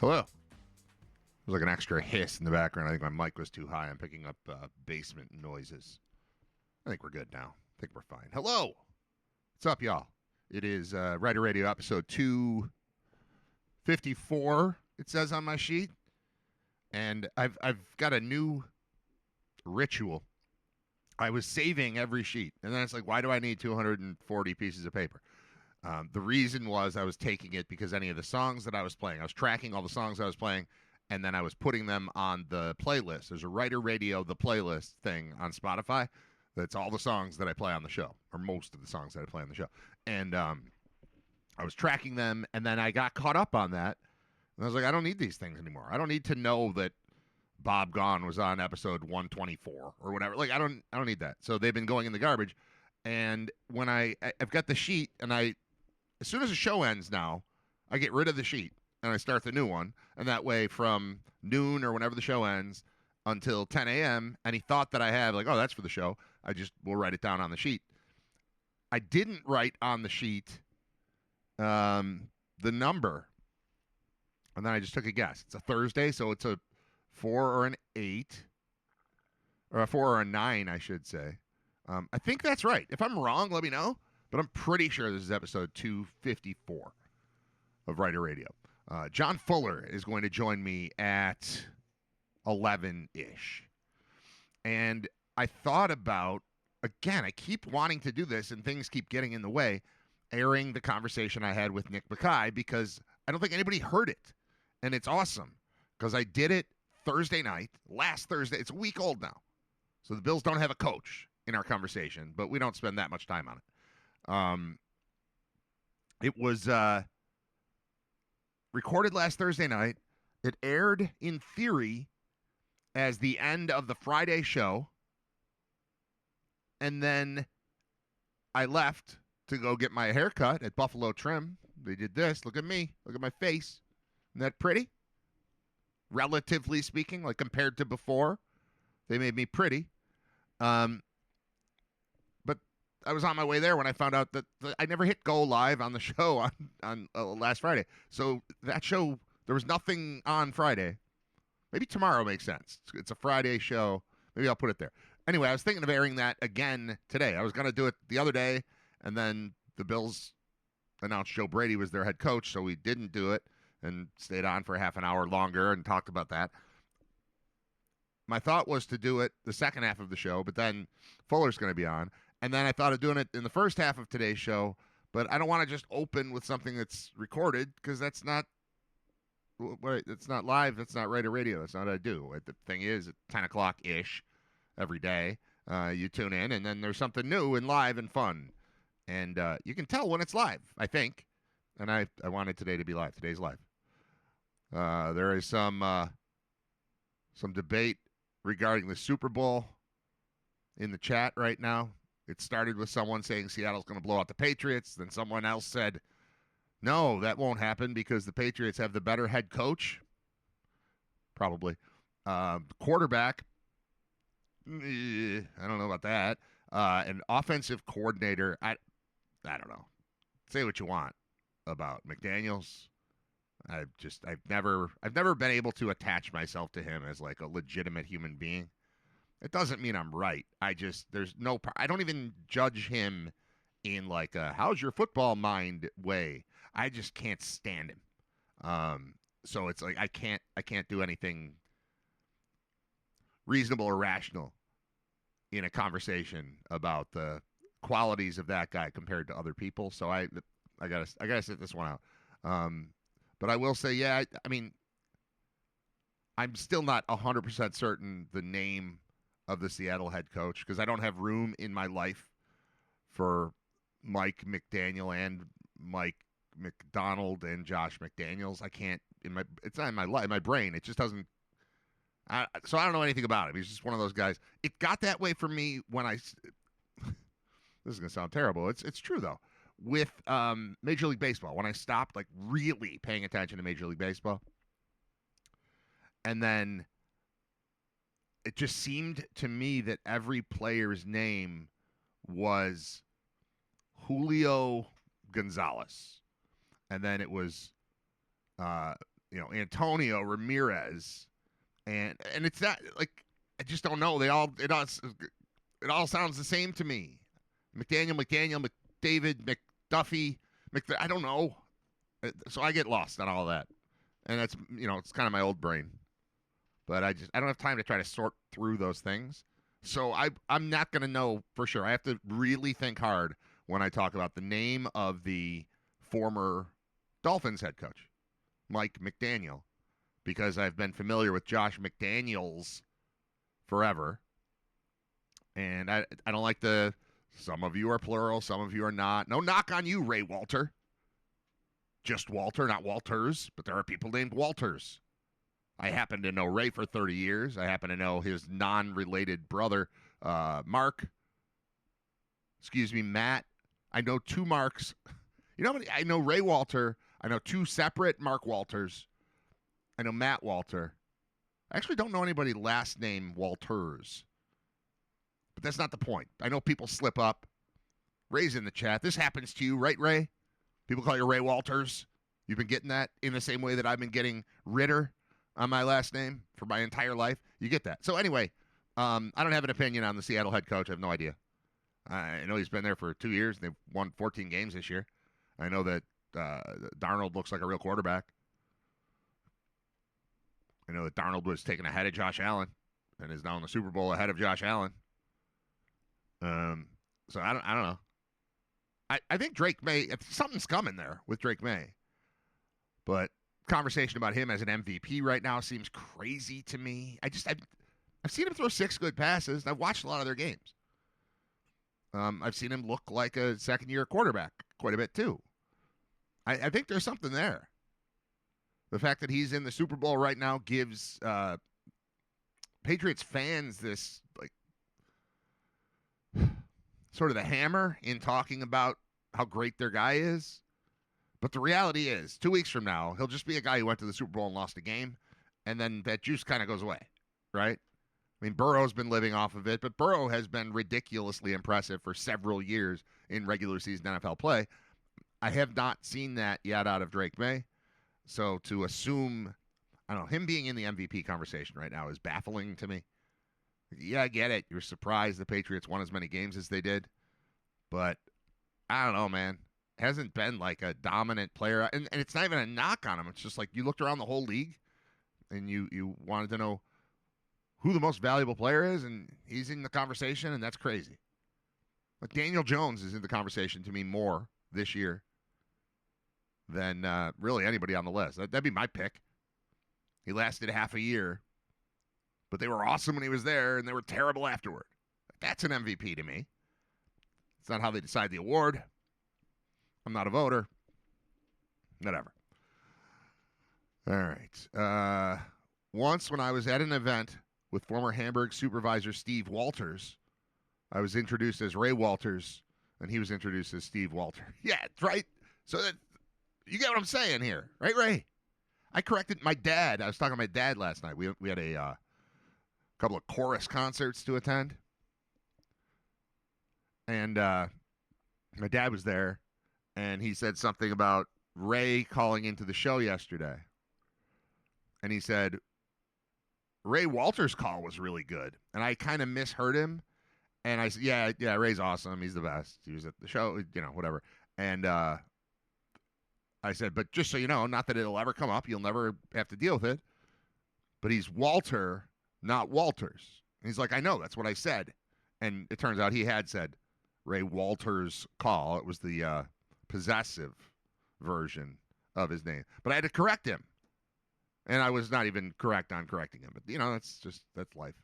Hello. There's like an extra hiss in the background. I think my mic was too high. I'm picking up basement noises. I think we're good now. I think we're fine. Hello. What's up, y'all? It is Riter Radio episode 254, it says on my sheet. And I've got a new ritual. I was saving every sheet. And then it's like, why do I need 240 pieces of paper? The reason was I was taking it because any of the songs that I was playing, I was tracking all the songs I was playing, and then I was putting them on the playlist. There's a Riter Radio, the playlist thing on Spotify. That's all the songs that I play on the show, or most of the songs that I play on the show. And I was tracking them, and then I got caught up on that. And I was like, I don't need these things anymore. I don't need to know that Bob Gone was on episode 124 or whatever. Like, I don't need that. So they've been going in the garbage. And when I've got the sheet, and as soon as the show ends now, I get rid of the sheet and I start the new one. And that way from noon or whenever the show ends until 10 a.m., any thought that I have, like, oh, that's for the show, I just will write it down on the sheet. I didn't write on the sheet the number. And then I just took a guess. It's a Thursday, so it's a 4 or an 8. Or a 4 or a 9, I should say. I think that's right. If I'm wrong, let me know. But I'm pretty sure this is episode 254 of Riter Radio. John Fuller is going to join me at 11-ish. And I thought about, again, I keep wanting to do this and things keep getting in the way, airing the conversation I had with Nick Mackay because I don't think anybody heard it. And it's awesome because I did it Thursday night, last Thursday. It's a week old now. So the Bills don't have a coach in our conversation, but we don't spend that much time on it. It was recorded last Thursday night. It aired in theory as the end of the Friday show. And then I left to go get my haircut at Buffalo Trim. They did this. Look at me. Look at my face. Isn't that pretty? Relatively speaking, like compared to before, they made me pretty. But I was on my way there when I found out that I never hit go live on the show on last Friday. So that show, there was nothing on Friday. Maybe tomorrow makes sense. It's a Friday show. Maybe I'll put it there. Anyway, I was thinking of airing that again today. I was going to do it the other day, and then the Bills announced Joe Brady was their head coach, so we didn't do it and stayed on for half an hour longer and talked about that. My thought was to do it the second half of the show, but then Fuller's going to be on. And then I thought of doing it in the first half of today's show, but I don't want to just open with something that's recorded because that's not live. That's not Riter Radio. That's not what I do. The thing is, at 10 o'clock-ish every day, you tune in, and then there's something new and live and fun. And you can tell when it's live, I think. And I wanted today to be live. Today's live. There is some debate regarding the Super Bowl in the chat right now. It started with someone saying Seattle's going to blow out the Patriots. Then someone else said, no, that won't happen because the Patriots have the better head coach. Probably. Quarterback, I don't know about that. An offensive coordinator, I don't know. Say what you want about McDaniels. I've never been able to attach myself to him as like a legitimate human being. It doesn't mean I'm right. I don't even judge him in like a how's your football mind way. I just can't stand him. So it's like I can't do anything reasonable or rational in a conversation about the qualities of that guy compared to other people. So I gotta sit this one out. But I will say, yeah, I mean, I'm still not 100% certain the name of the Seattle head coach because I don't have room in my life for Mike McDaniel and Mike McDonald and Josh McDaniels. I can't it's not in my brain. It just doesn't. So I don't know anything about him. He's just one of those guys. It got that way for me when this is gonna sound terrible. It's true though. With Major League Baseball, when I stopped like really paying attention to Major League Baseball, and then it just seemed to me that every player's name was Julio Gonzalez, and then it was Antonio Ramirez, and it's not like I just don't know. It all sounds the same to me. McDaniel, McDavid, McDuffie, I don't know. So I get lost on all that, and that's it's kind of my old brain. But I don't have time to try to sort through those things. So I'm not going to know for sure. I have to really think hard when I talk about the name of the former Dolphins head coach, Mike McDaniel, because I've been familiar with Josh McDaniels forever. And I don't like some of you are plural, some of you are not. No knock on you, Ray Walter. Just Walter, not Walters, but there are people named Walters. I happen to know Ray for 30 years. I happen to know his non-related brother, Matt. I know two Marks. I know Ray Walter. I know two separate Mark Walters. I know Matt Walter. I actually don't know anybody last name Walters. But that's not the point. I know people slip up. Ray's in the chat. This happens to you, right, Ray? People call you Ray Walters. You've been getting that in the same way that I've been getting Ritter on my last name for my entire life. You get that. So anyway, I don't have an opinion on the Seattle head coach. I have no idea. I know he's been there for 2 years. They've won 14 games this year. I know that Darnold looks like a real quarterback. I know that Darnold was taken ahead of Josh Allen and is now in the Super Bowl ahead of Josh Allen. So I don't know. I think Drake May, something's coming there with Drake May. But conversation about him as an MVP right now seems crazy to me. I've seen him throw 6 good passes. I've watched a lot of their games. I've seen him look like a second-year quarterback quite a bit, too. I think there's something there. The fact that he's in the Super Bowl right now gives Patriots fans this, sort of the hammer in talking about how great their guy is. But the reality is, 2 weeks from now, he'll just be a guy who went to the Super Bowl and lost a game, and then that juice kind of goes away, right? I mean, Burrow's been living off of it, but Burrow has been ridiculously impressive for several years in regular season NFL play. I have not seen that yet out of Drake May. So to assume, I don't know, him being in the MVP conversation right now is baffling to me. Yeah, I get it. You're surprised the Patriots won as many games as they did. But I don't know, man. Hasn't been like a dominant player. And it's not even a knock on him. It's just like you looked around the whole league and you wanted to know who the most valuable player is, and he's in the conversation, and that's crazy. But Daniel Jones is in the conversation to me more this year than really anybody on the list. That'd be my pick. He lasted half a year, but they were awesome when he was there, and they were terrible afterward. That's an MVP to me. It's not how they decide the award. I'm not a voter. Whatever. All right. Once when I was at an event with former Hamburg supervisor Steve Walters, I was introduced as Ray Walters, and he was introduced as Steve Walter. Yeah, right? So that, you get what I'm saying here, right, Ray? I corrected my dad. I was talking to my dad last night. We had a couple of chorus concerts to attend. And my dad was there, and he said something about Ray calling into the show yesterday. And he said, Ray Walters' call was really good. And I kind of misheard him. And I said, yeah, Ray's awesome. He's the best. He was at the show, whatever. And I said, but just so you know, not that it'll ever come up. You'll never have to deal with it. But he's Walter, not Walters. And he's like, I know. That's what I said. And it turns out he had said Ray Walters' call. It was the possessive version of his name. But I had to correct him. And I was not even correct on correcting him. But, that's life.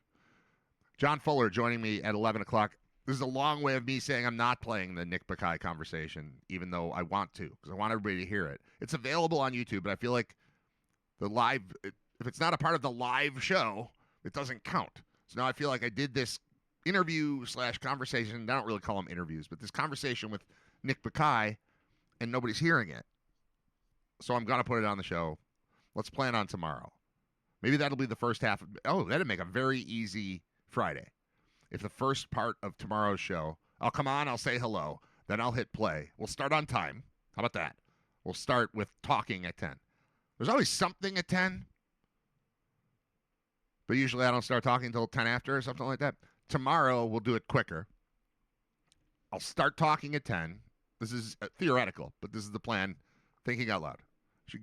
John Fuller joining me at 11 o'clock. This is a long way of me saying I'm not playing the Nick Bakay conversation, even though I want to, because I want everybody to hear it. It's available on YouTube, but I feel like the live, if it's not a part of the live show, it doesn't count. So now I feel like I did this interview/conversation. I don't really call them interviews, but this conversation with Nick Bakay, and nobody's hearing it. So I'm going to put it on the show. Let's plan on tomorrow. Maybe that'll be the first half. That'd make a very easy Friday. If the first part of tomorrow's show, I'll come on, I'll say hello, then I'll hit play. We'll start on time. How about that? We'll start with talking at 10. There's always something at 10. But usually I don't start talking until 10 after or something like that. Tomorrow we'll do it quicker. I'll start talking at 10. This is theoretical, but this is the plan. Thinking out loud.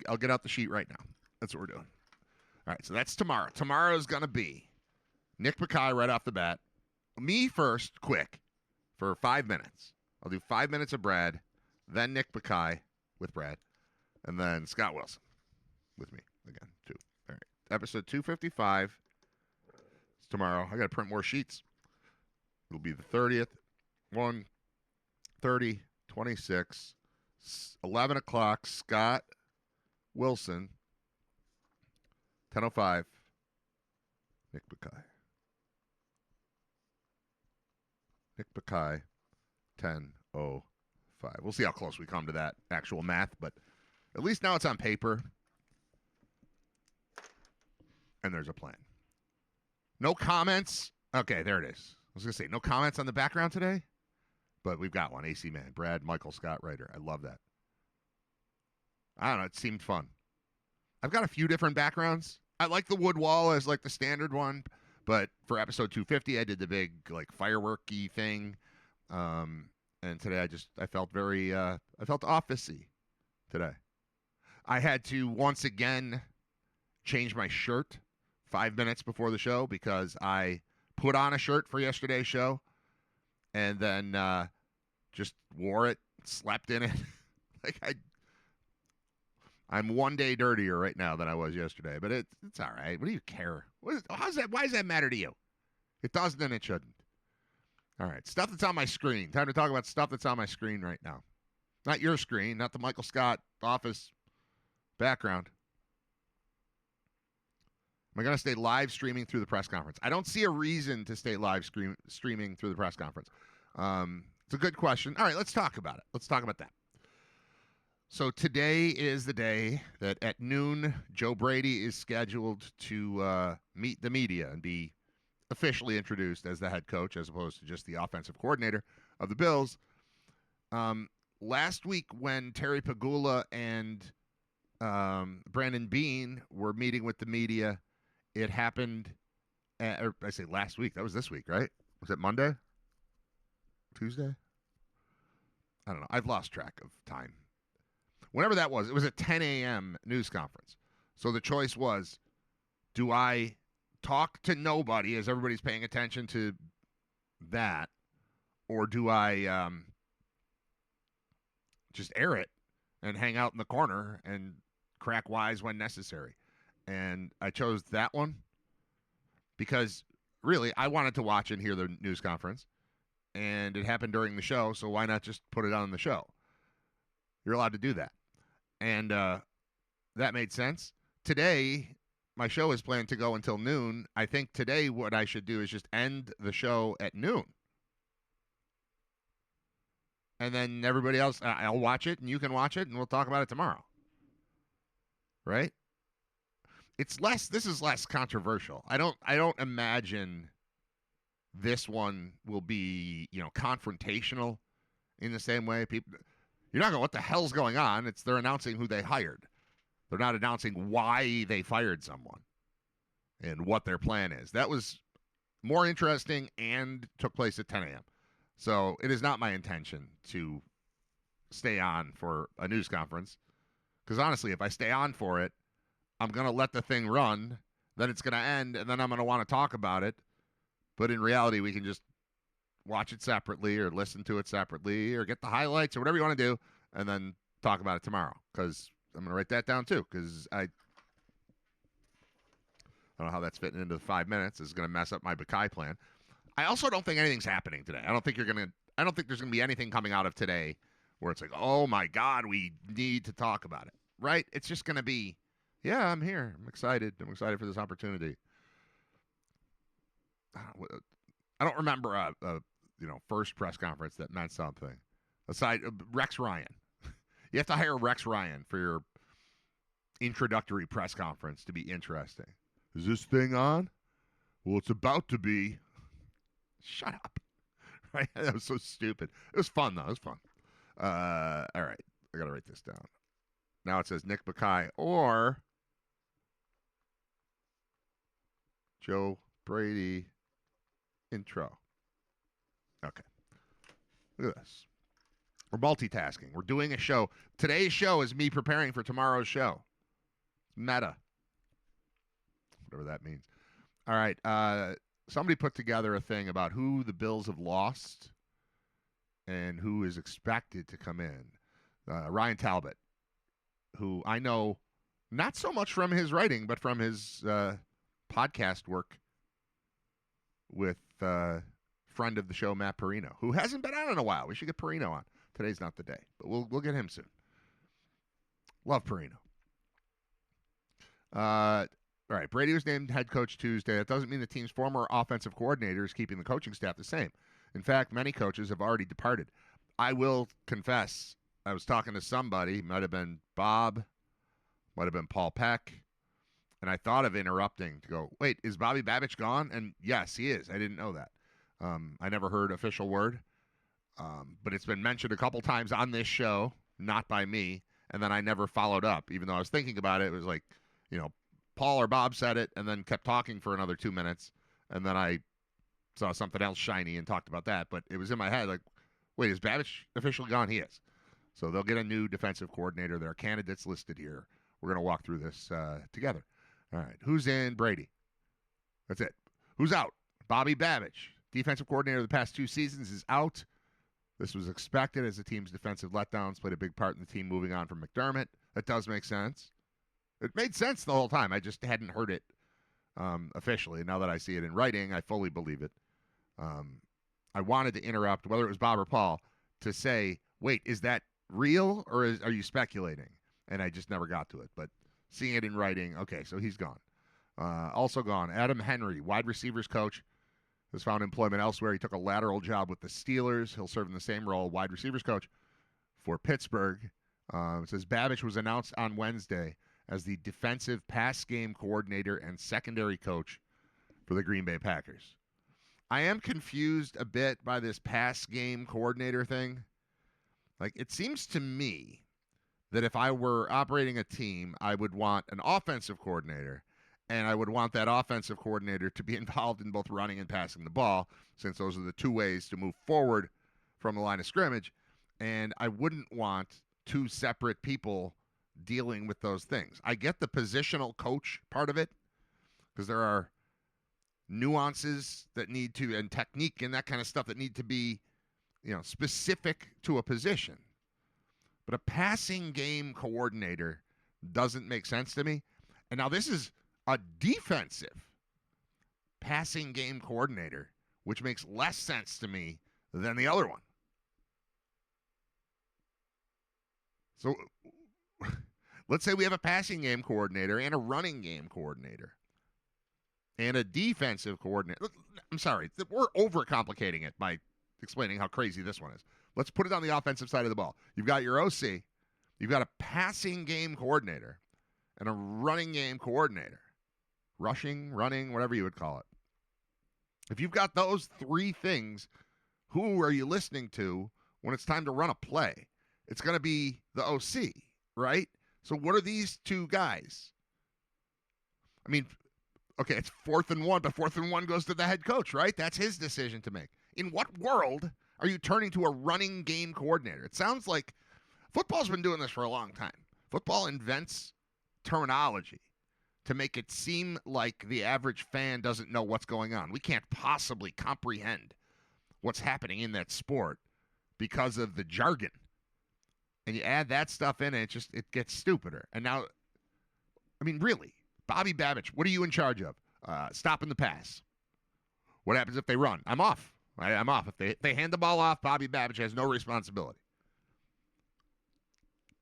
I'll get out the sheet right now. That's what we're doing. All right, so that's tomorrow. Tomorrow's going to be Nick Bakay right off the bat. Me first, quick, for 5 minutes. I'll do 5 minutes of Brad, then Nick Bakay with Brad, and then Scott Wilson with me again, too. All right, episode 255. It's tomorrow. I got to print more sheets. It'll be the 30th. 1, 30, 26, 11 o'clock, Scott Wilson, 10:05, Nick Bakay. Nick Bakay, 10:05. We'll see how close we come to that actual math, but at least now it's on paper. And there's a plan. No comments. Okay, there it is. I was going to say, no comments on the background today, but we've got one. AC Man, Brad, Michael, Scott, Riter. I love that. I don't know. It seemed fun. I've got a few different backgrounds. I like the wood wall as like the standard one, but for episode 250, I did the big like fireworky thing. And today I felt very, I felt office-y today. I had to once again change my shirt 5 minutes before the show because I put on a shirt for yesterday's show and then just wore it, slept in it. I'm one day dirtier right now than I was yesterday, but it's all right. What do you care? Why does that matter to you? It doesn't and it shouldn't. All right, stuff that's on my screen. Time to talk about stuff that's on my screen right now. Not your screen, not the Michael Scott office background. Am I going to stay live streaming through the press conference? I don't see a reason to stay live streaming through the press conference. It's a good question. All right, let's talk about it. Let's talk about that. So today is the day that at noon, Joe Brady is scheduled to meet the media and be officially introduced as the head coach as opposed to just the offensive coordinator of the Bills. Last week when Terry Pagula and Brandon Beane were meeting with the media, it happened, or I say last week. That was this week, right? Was it Monday? Tuesday? I don't know. I've lost track of time. Whenever that was, it was a 10 a.m. news conference. So the choice was, do I talk to nobody as everybody's paying attention to that, or do I just air it and hang out in the corner and crack wise when necessary? And I chose that one because, really, I wanted to watch and hear the news conference, and it happened during the show, so why not just put it on the show? You're allowed to do that. And that made sense. Today, my show is planned to go until noon. I think today what I should do is just end the show at noon. And then everybody else, I'll watch it, and you can watch it, and we'll talk about it tomorrow. Right? This is less controversial. I don't imagine this one will be, confrontational in the same way. You're not going, what the hell's going on? They're announcing who they hired. They're not announcing why they fired someone and what their plan is. That was more interesting and took place at 10 a.m. So it is not my intention to stay on for a news conference. Because honestly, if I stay on for it, I'm going to let the thing run, then it's going to end, and then I'm going to want to talk about it. But in reality, we can just watch it separately or listen to it separately or get the highlights or whatever you want to do and then talk about it tomorrow. Because I'm going to write that down too because I don't know how that's fitting into the 5 minutes. It's going to mess up my Bakay plan. I also don't think anything's happening today. I don't think there's going to be anything coming out of today where it's like, oh my God, we need to talk about it. Right? It's just going to be, yeah, I'm here. I'm excited. I'm excited for this opportunity. I don't remember a first press conference that meant something. Aside Rex Ryan. You have to hire Rex Ryan for your introductory press conference to be interesting. Is this thing on? Well, it's about to be. Shut up. Right? That was so stupid. It was fun, though. It was fun. All right. I got to write this down. Now it says Nick Bakay or Joe Brady intro. Okay. Look at this. We're multitasking. We're doing a show. Today's show is me preparing for tomorrow's show. Meta. Whatever that means. All right. Somebody put together a thing about who the Bills have lost and who is expected to come in. Ryan Talbot, who I know not so much from his writing, but from his podcast work with friend of the show, Matt Perino, who hasn't been on in a while. We should get Perino on. Today's not the day, but we'll get him soon. Love Perino. All right, Brady was named head coach Tuesday. That doesn't mean the team's former offensive coordinator is keeping the coaching staff the same. In fact, many coaches have already departed. I will confess, I was talking to somebody, might have been Bob, might have been Paul Peck, and I thought of interrupting to go, wait, is Bobby Babich gone? And yes, he is. I didn't know that. I never heard official word, but it's been mentioned a couple times on this show, not by me, and then I never followed up. Even though I was thinking about it, it was like, Paul or Bob said it and then kept talking for another 2 minutes, and then I saw something else shiny and talked about that. But it was in my head like, wait, is Babich officially gone? He is. So they'll get a new defensive coordinator. There are candidates listed here. We're going to walk through this together. All right. Who's in? Brady. That's it. Who's out? Bobby Babich, defensive coordinator of the past 2 seasons, is out. This was expected as the team's defensive letdowns played a big part in the team moving on from McDermott. That does make sense. It made sense the whole time. I just hadn't heard it officially. Now that I see it in writing, I fully believe it. I wanted to interrupt, whether it was Bob or Paul, to say, wait, is that real or are you speculating? And I just never got to it. But seeing it in writing, okay, so he's gone. Also gone, Adam Henry, wide receivers coach, has found employment elsewhere. He took a lateral job with the Steelers. He'll serve in the same role, wide receivers coach for Pittsburgh. It says Babich was announced on Wednesday as the defensive pass game coordinator and secondary coach for the Green Bay Packers. I am confused a bit by this pass game coordinator thing. Like, it seems to me that if I were operating a team, I would want an offensive coordinator, and I would want that offensive coordinator to be involved in both running and passing the ball, since those are the 2 ways to move forward from the line of scrimmage. And I wouldn't want 2 separate people dealing with those things. I get the positional coach part of it, because there are nuances that need to, and technique and that kind of stuff that need to be, specific to a position. But a passing game coordinator doesn't make sense to me. And now this is a defensive passing game coordinator, which makes less sense to me than the other one. So let's say we have a passing game coordinator and a running game coordinator and a defensive coordinator. I'm sorry, we're overcomplicating it by explaining how crazy this one is. Let's put it on the offensive side of the ball. You've got your OC, you've got a passing game coordinator, and a running game coordinator. Rushing, running, whatever you would call it. If you've got those 3 things, who are you listening to when it's time to run a play? It's going to be the OC, right? So what are these 2 guys? I mean, okay, it's 4th and 1, but 4th and 1 goes to the head coach, right? That's his decision to make. In what world are you turning to a running game coordinator? It sounds like football's been doing this for a long time. Football invents terminology to make it seem like the average fan doesn't know what's going on. We can't possibly comprehend what's happening in that sport because of the jargon. And you add that stuff in, and it gets stupider. And now, I mean, really, Bobby Babich, what are you in charge of? Stopping the pass. What happens if they run? I'm off. I'm off. If they hand the ball off, Bobby Babich has no responsibility.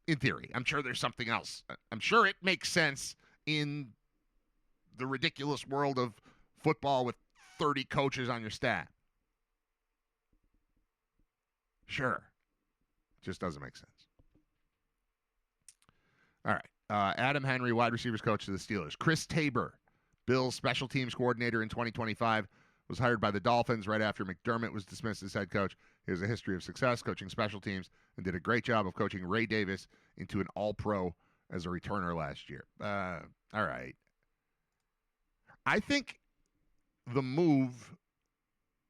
In theory. I'm sure there's something else. I'm sure it makes sense in the ridiculous world of football with 30 coaches on your staff. Sure. Just doesn't make sense. All right. Adam Henry, wide receivers coach to the Steelers. Chris Tabor, Bills special teams coordinator in 2025, was hired by the Dolphins right after McDermott was dismissed as head coach. He has a history of success coaching special teams and did a great job of coaching Ray Davis into an all-pro as a returner last year. All right. I think the move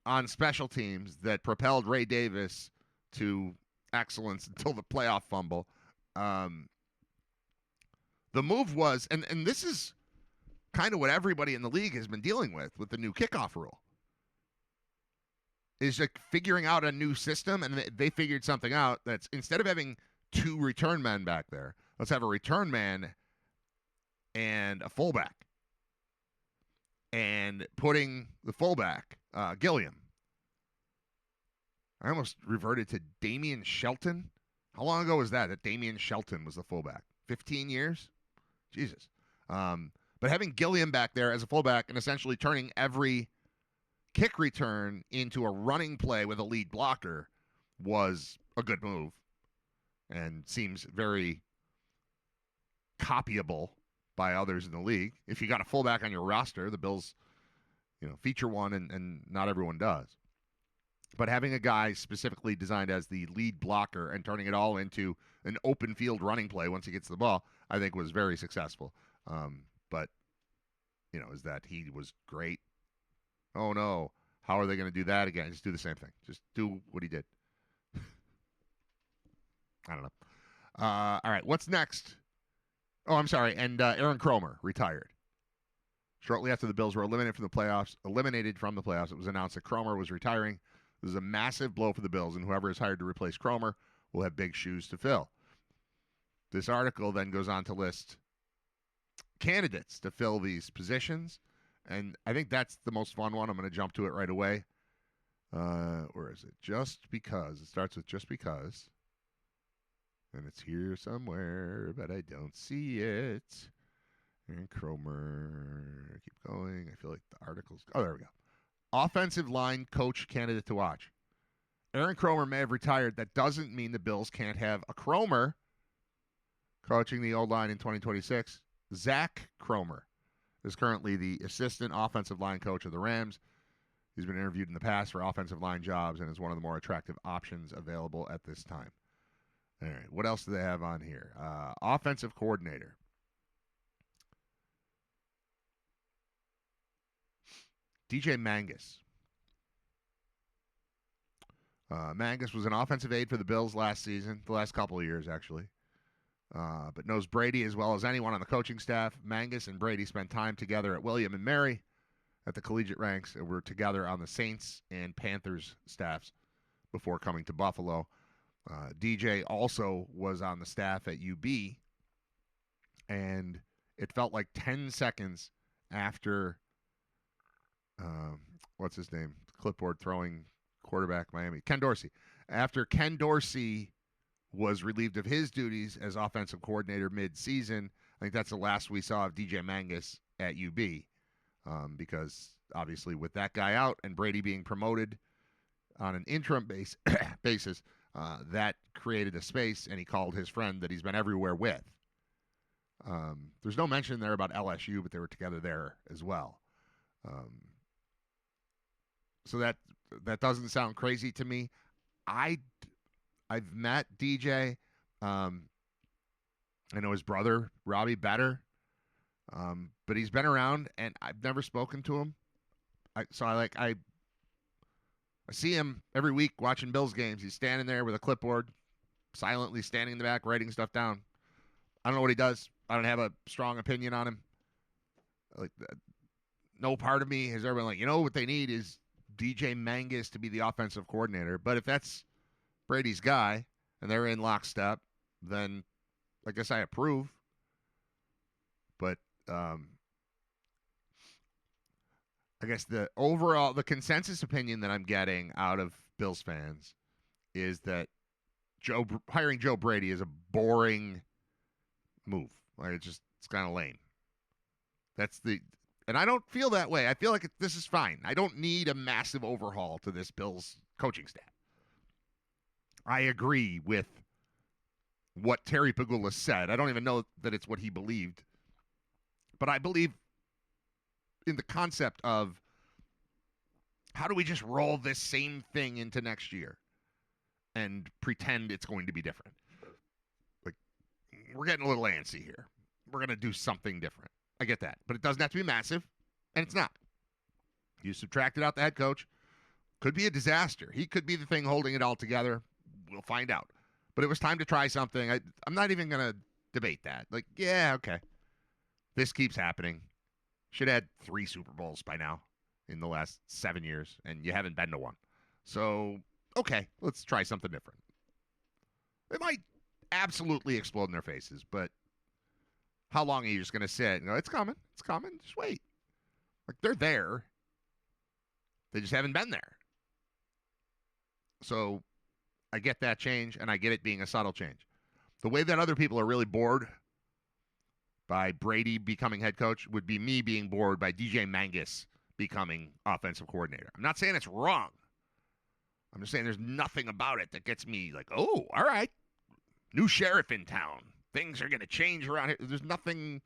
on special teams that propelled Ray Davis to excellence until the playoff fumble. The move was, and this is kind of what everybody in the league has been dealing with the new kickoff rule, is like figuring out a new system, and they figured something out that's instead of having two return men back there, let's have a return man and a fullback. And putting the fullback, Gilliam. I almost reverted to Damian Shelton. How long ago was that Damian Shelton was the fullback? 15 years? Jesus. But having Gilliam back there as a fullback and essentially turning every kick return into a running play with a lead blocker was a good move and seems very copyable by others in the league. If you got a fullback on your roster, the Bills, feature one, and not everyone does. But having a guy specifically designed as the lead blocker and turning it all into an open field running play once he gets the ball, I think was very successful. But, is that he was great? Oh, no. How are they going to do that again? Just do the same thing. Just do what he did. I don't know. All right, what's next? Oh, I'm sorry. And Aaron Kromer retired. Shortly after the Bills were eliminated from the playoffs, it was announced that Kromer was retiring. This is a massive blow for the Bills, and whoever is hired to replace Kromer will have big shoes to fill. This article then goes on to list candidates to fill these positions, and I think that's the most fun one. I'm going to jump to it right away. Where is it? Just Because. It starts with Just Because. And it's here somewhere, but I don't see it. And Kromer. Keep going. I feel like the article's... Oh, there we go. Offensive line coach candidate to watch. Aaron Kromer may have retired. That doesn't mean the Bills can't have a Kromer coaching the O-line in 2026. Zach Kromer is currently the assistant offensive line coach of the Rams. He's been interviewed in the past for offensive line jobs and is one of the more attractive options available at this time. All right, what else do they have on here? Offensive coordinator. DJ Mangus. Mangus was an offensive aide for the Bills last season, the last couple of years, actually. But knows Brady as well as anyone on the coaching staff. Mangus and Brady spent time together at William and Mary at the collegiate ranks and were together on the Saints and Panthers staffs before coming to Buffalo. DJ also was on the staff at UB, and it felt like 10 seconds after, what's his name? Clipboard throwing quarterback, Miami. Ken Dorsey. After Ken Dorsey was relieved of his duties as offensive coordinator mid-season, I think that's the last we saw of DJ Mangus at UB, because obviously with that guy out and Brady being promoted on an interim basis, that created a space, and he called his friend that he's been everywhere with. There's no mention there about LSU, but they were together there as well. So that doesn't sound crazy to me. I've met DJ. I know his brother, Robbie, better. But he's been around, and I've never spoken to him. I see him every week watching Bills games. He's standing there with a clipboard, silently standing in the back, writing stuff down. I don't know what he does. I don't have a strong opinion on him. No part of me has ever been like, what they need is DJ Mangus to be the offensive coordinator. But if that's Brady's guy and they're in lockstep, then I guess I approve. But I guess the consensus opinion that I'm getting out of Bills fans is that hiring Joe Brady is a boring move. Like it's kind of lame. And I don't feel that way. I feel like this is fine. I don't need a massive overhaul to this Bills coaching staff. I agree with what Terry Pagula said. I don't even know that it's what he believed. But I believe in the concept of how do we just roll this same thing into next year and pretend it's going to be different? Like, we're getting a little antsy here. We're going to do something different. I get that. But it doesn't have to be massive, and it's not. You subtracted out the head coach. Could be a disaster. He could be the thing holding it all together. We'll find out. But it was time to try something. I'm not even going to debate that. Like, yeah, okay. This keeps happening. Should have had 3 Super Bowls by now in the last 7 years, and you haven't been to one. So, okay, let's try something different. It might absolutely explode in their faces, but how long are you just going to sit and go, it's coming, just wait. Like, they're there. They just haven't been there. So I get that change, and I get it being a subtle change. The way that other people are really bored by Brady becoming head coach would be me being bored by DJ Mangus becoming offensive coordinator. I'm not saying it's wrong. I'm just saying there's nothing about it that gets me like, oh, all right, new sheriff in town. Things are going to change around here. There's nothing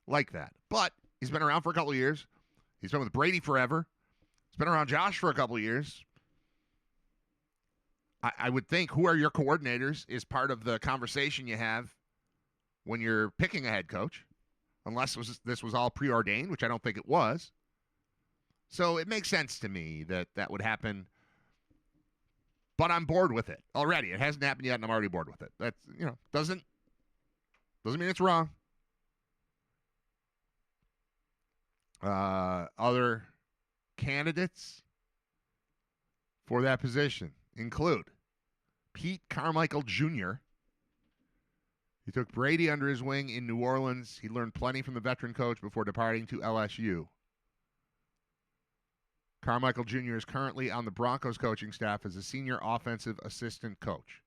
like that. But he's been around for a couple of years. He's been with Brady forever. He's been around Josh for a couple of years. I would think who are your coordinators is part of the conversation you have when you're picking a head coach, unless this was all preordained, which I don't think it was. So it makes sense to me that would happen. But I'm bored with it already. It hasn't happened yet, and I'm already bored with it. That's, doesn't mean it's wrong. Other candidates for that position include Pete Carmichael Jr. He took Brady under his wing in New Orleans. He learned plenty from the veteran coach before departing to LSU. Carmichael Jr. is currently on the Broncos coaching staff as a senior offensive assistant coach.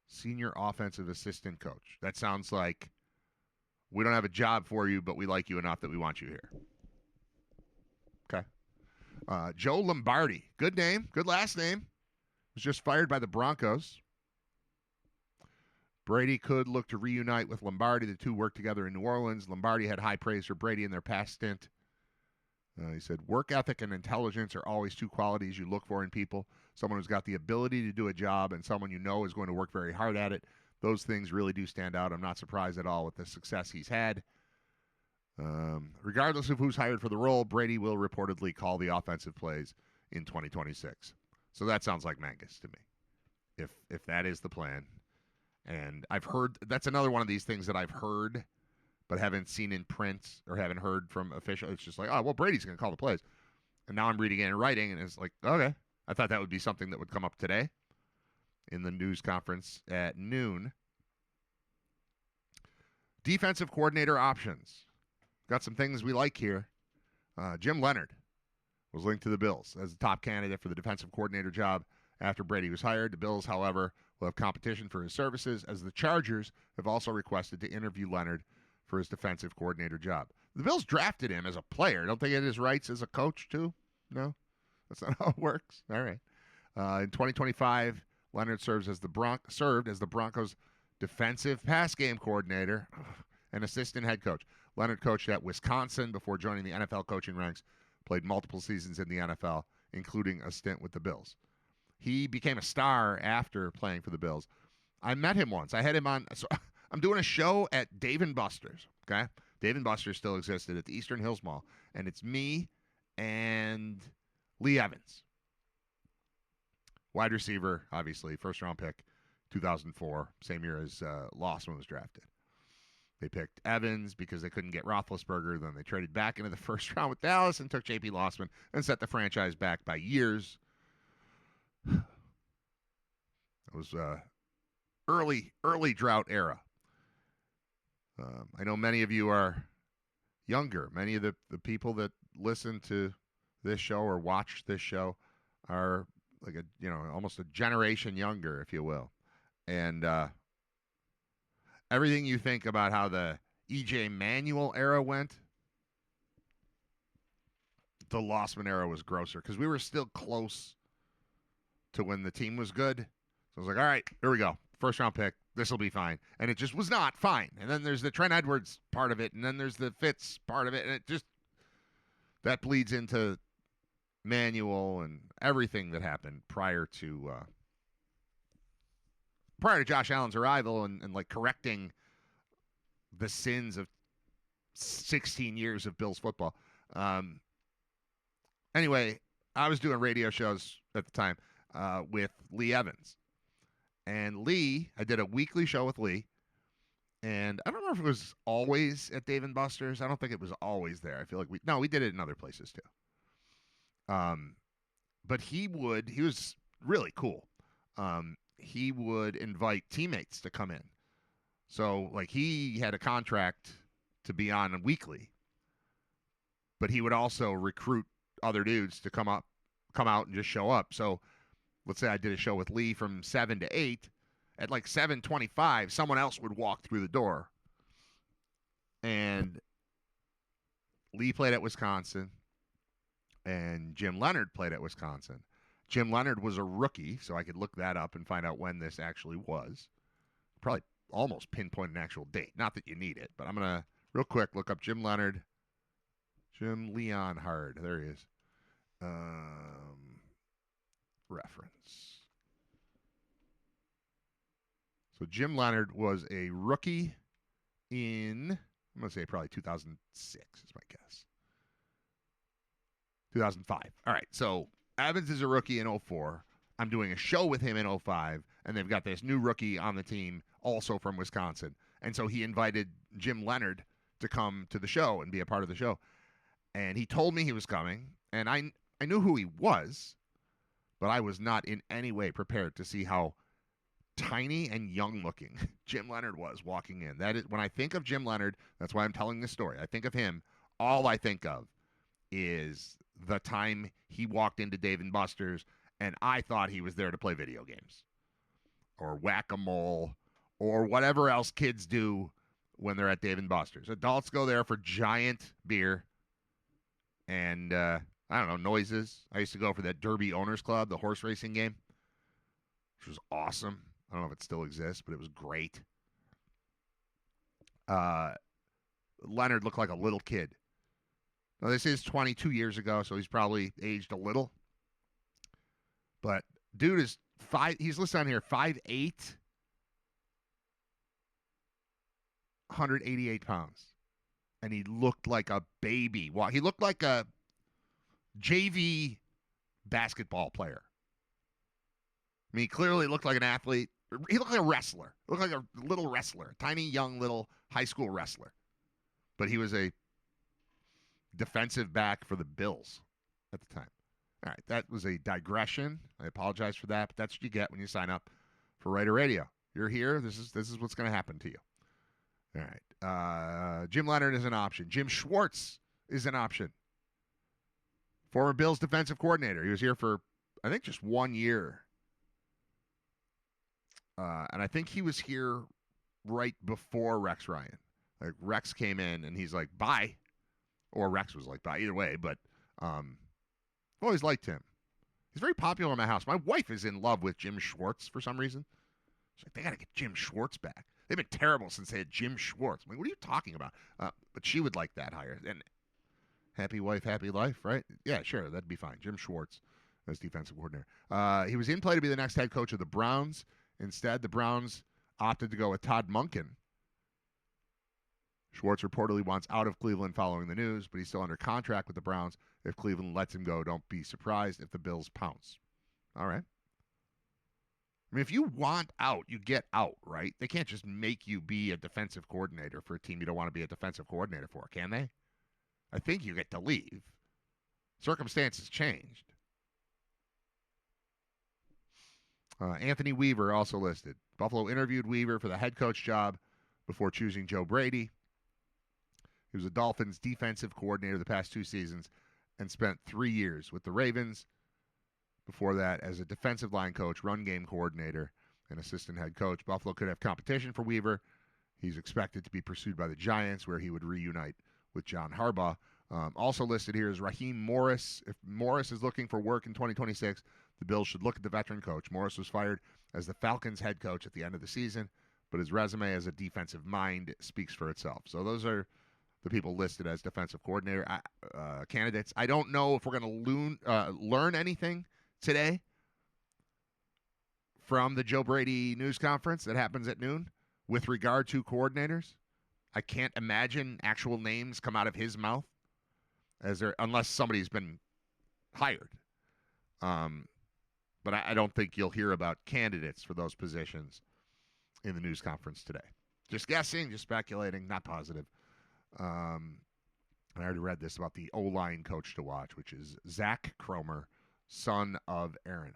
Senior offensive assistant coach. That sounds like we don't have a job for you, but we like you enough that we want you here. Okay. Joe Lombardi. Good name. Good last name. Was just fired by the Broncos. Brady could look to reunite with Lombardi. The two worked together in New Orleans. Lombardi had high praise for Brady in their past stint. He said, work ethic and intelligence are always 2 qualities you look for in people. Someone who's got the ability to do a job and someone you know is going to work very hard at it. Those things really do stand out. I'm not surprised at all with the success he's had. Regardless of who's hired for the role, Brady will reportedly call the offensive plays in 2026. So that sounds like Mangus to me, if that is the plan. And I've heard, that's another one of these things that I've heard but haven't seen in print or haven't heard from official. It's just like, oh, well, Brady's going to call the plays. And now I'm reading it and writing, and it's like, okay. I thought that would be something that would come up today in the news conference at noon. Defensive coordinator options. Got some things we like here. Jim Leonard was linked to the Bills as the top candidate for the defensive coordinator job after Brady was hired. The Bills, however, will have competition for his services, as the Chargers have also requested to interview Leonard for his defensive coordinator job. The Bills drafted him as a player. Don't they get his rights as a coach, too? No? That's not how it works? All right. In 2025, Leonard served as the Broncos' defensive pass game coordinator and assistant head coach. Leonard coached at Wisconsin before joining the NFL coaching ranks, played multiple seasons in the NFL, including a stint with the Bills. He became a star after playing for the Bills. I met him once. I had him on. So I'm doing a show at Dave & Buster's, okay? Dave & Buster's still existed at the Eastern Hills Mall, and it's me and Lee Evans. Wide receiver, obviously, first-round pick, 2004, same year as Lossman was drafted. They picked Evans because they couldn't get Roethlisberger. Then they traded back into the first round with Dallas and took J.P. Lossman and set the franchise back by years. It was early drought era. I know many of you are younger. Many of the people that listen to this show or watch this show are like almost a generation younger, if you will. And everything you think about how the E.J. Manuel era went, the Lossman era was grosser because we were still close to when the team was good. So I was like, all right, here we go. First round pick. This will be fine. And it just was not fine. And then there's the Trent Edwards part of it. And then there's the Fitz part of it. And it just, that bleeds into Manuel and everything that happened prior to prior to Josh Allen's arrival and like correcting the sins of 16 years of Bills football. Anyway, I was doing radio shows at the time with Lee Evans. And Lee, I did a weekly show with Lee. And I don't know if it was always at Dave & Buster's. I don't think it was always there. I feel like we did it in other places too. But he was really cool. He would invite teammates to come in. So like he had a contract to be on weekly, but he would also recruit other dudes to come out and just show up. So let's say I did a show with Lee from 7 to 8. At like 7:25, someone else would walk through the door. And Lee played at Wisconsin, and Jim Leonard played at Wisconsin. Jim Leonard was a rookie, so I could look that up and find out when this actually was. Probably almost pinpoint an actual date. Not that you need it, but I'm going to, real quick, look up Jim Leonard. Jim Leonhard. There he is. Reference. So Jim Leonard was a rookie in, I'm going to say probably 2006 is my guess. 2005. All right, so Evans is a rookie in 04. I'm doing a show with him in 05, and they've got this new rookie on the team, also from Wisconsin. And so he invited Jim Leonard to come to the show and be a part of the show. And he told me he was coming, and I knew who he was, but I was not in any way prepared to see how tiny and young looking Jim Leonard was walking in. That is, when I think of Jim Leonard, that's why I'm telling this story. I think of him, all I think of is the time he walked into Dave & Buster's and I thought he was there to play video games or whack-a-mole or whatever else kids do when they're at Dave & Buster's. Adults go there for giant beer and I don't know, noises. I used to go for that Derby Owners Club, the horse racing game, which was awesome. I don't know if it still exists, but it was great. Leonard looked like a little kid. Now, this is 22 years ago, so he's probably aged a little. But dude is he's listed on here, 5'8", 188 pounds. And he looked like a baby. Well, he looked like a JV basketball player. I mean, he clearly looked like an athlete. He looked like a wrestler. He looked like a little wrestler, tiny, young, little high school wrestler. But he was a defensive back for the Bills at the time. All right, that was a digression. I apologize for that, but that's what you get when you sign up for Riter Radio. You're here. This is what's going to happen to you. All right. Jim Leonard is an option. Jim Schwartz is an option. Former Bills defensive coordinator. He was here for, I think, just 1 year. And I think he was here right before Rex Ryan. Like, Rex came in, and he's like, bye. Or Rex was like, bye. Either way, but I've always liked him. He's very popular in my house. My wife is in love with Jim Schwartz for some reason. She's like, they got to get Jim Schwartz back. They've been terrible since they had Jim Schwartz. I'm like, what are you talking about? But she would like that hire. And happy wife, happy life, right? Yeah, sure, that'd be fine. Jim Schwartz as defensive coordinator. He was in play to be the next head coach of the Browns. Instead, the Browns opted to go with Todd Monken. Schwartz reportedly wants out of Cleveland following the news, but he's still under contract with the Browns. If Cleveland lets him go, don't be surprised if the Bills pounce. All right. I mean, if you want out, you get out, right? They can't just make you be a defensive coordinator for a team you don't want to be a defensive coordinator for, can they? I think you get to leave. Circumstances changed. Anthony Weaver also listed. Buffalo interviewed Weaver for the head coach job before choosing Joe Brady. He was a Dolphins defensive coordinator the past 2 seasons and spent 3 years with the Ravens. Before that, as a defensive line coach, run game coordinator, and assistant head coach. Buffalo could have competition for Weaver. He's expected to be pursued by the Giants, where he would reunite with John Harbaugh. Also listed here is Raheem Morris. If Morris is looking for work in 2026, the Bills should look at the veteran coach. Morris was fired as the Falcons head coach at the end of the season, but his resume as a defensive mind speaks for itself. So those are the people listed as defensive coordinator candidates. I don't know if we're going to learn anything today from the Joe Brady news conference that happens at noon with regard to coordinators. I can't imagine actual names come out of his mouth unless somebody's been hired. But I don't think you'll hear about candidates for those positions in the news conference today. Just guessing, just speculating, not positive. I already read this about the O-line coach to watch, which is Zach Cromer, son of Aaron.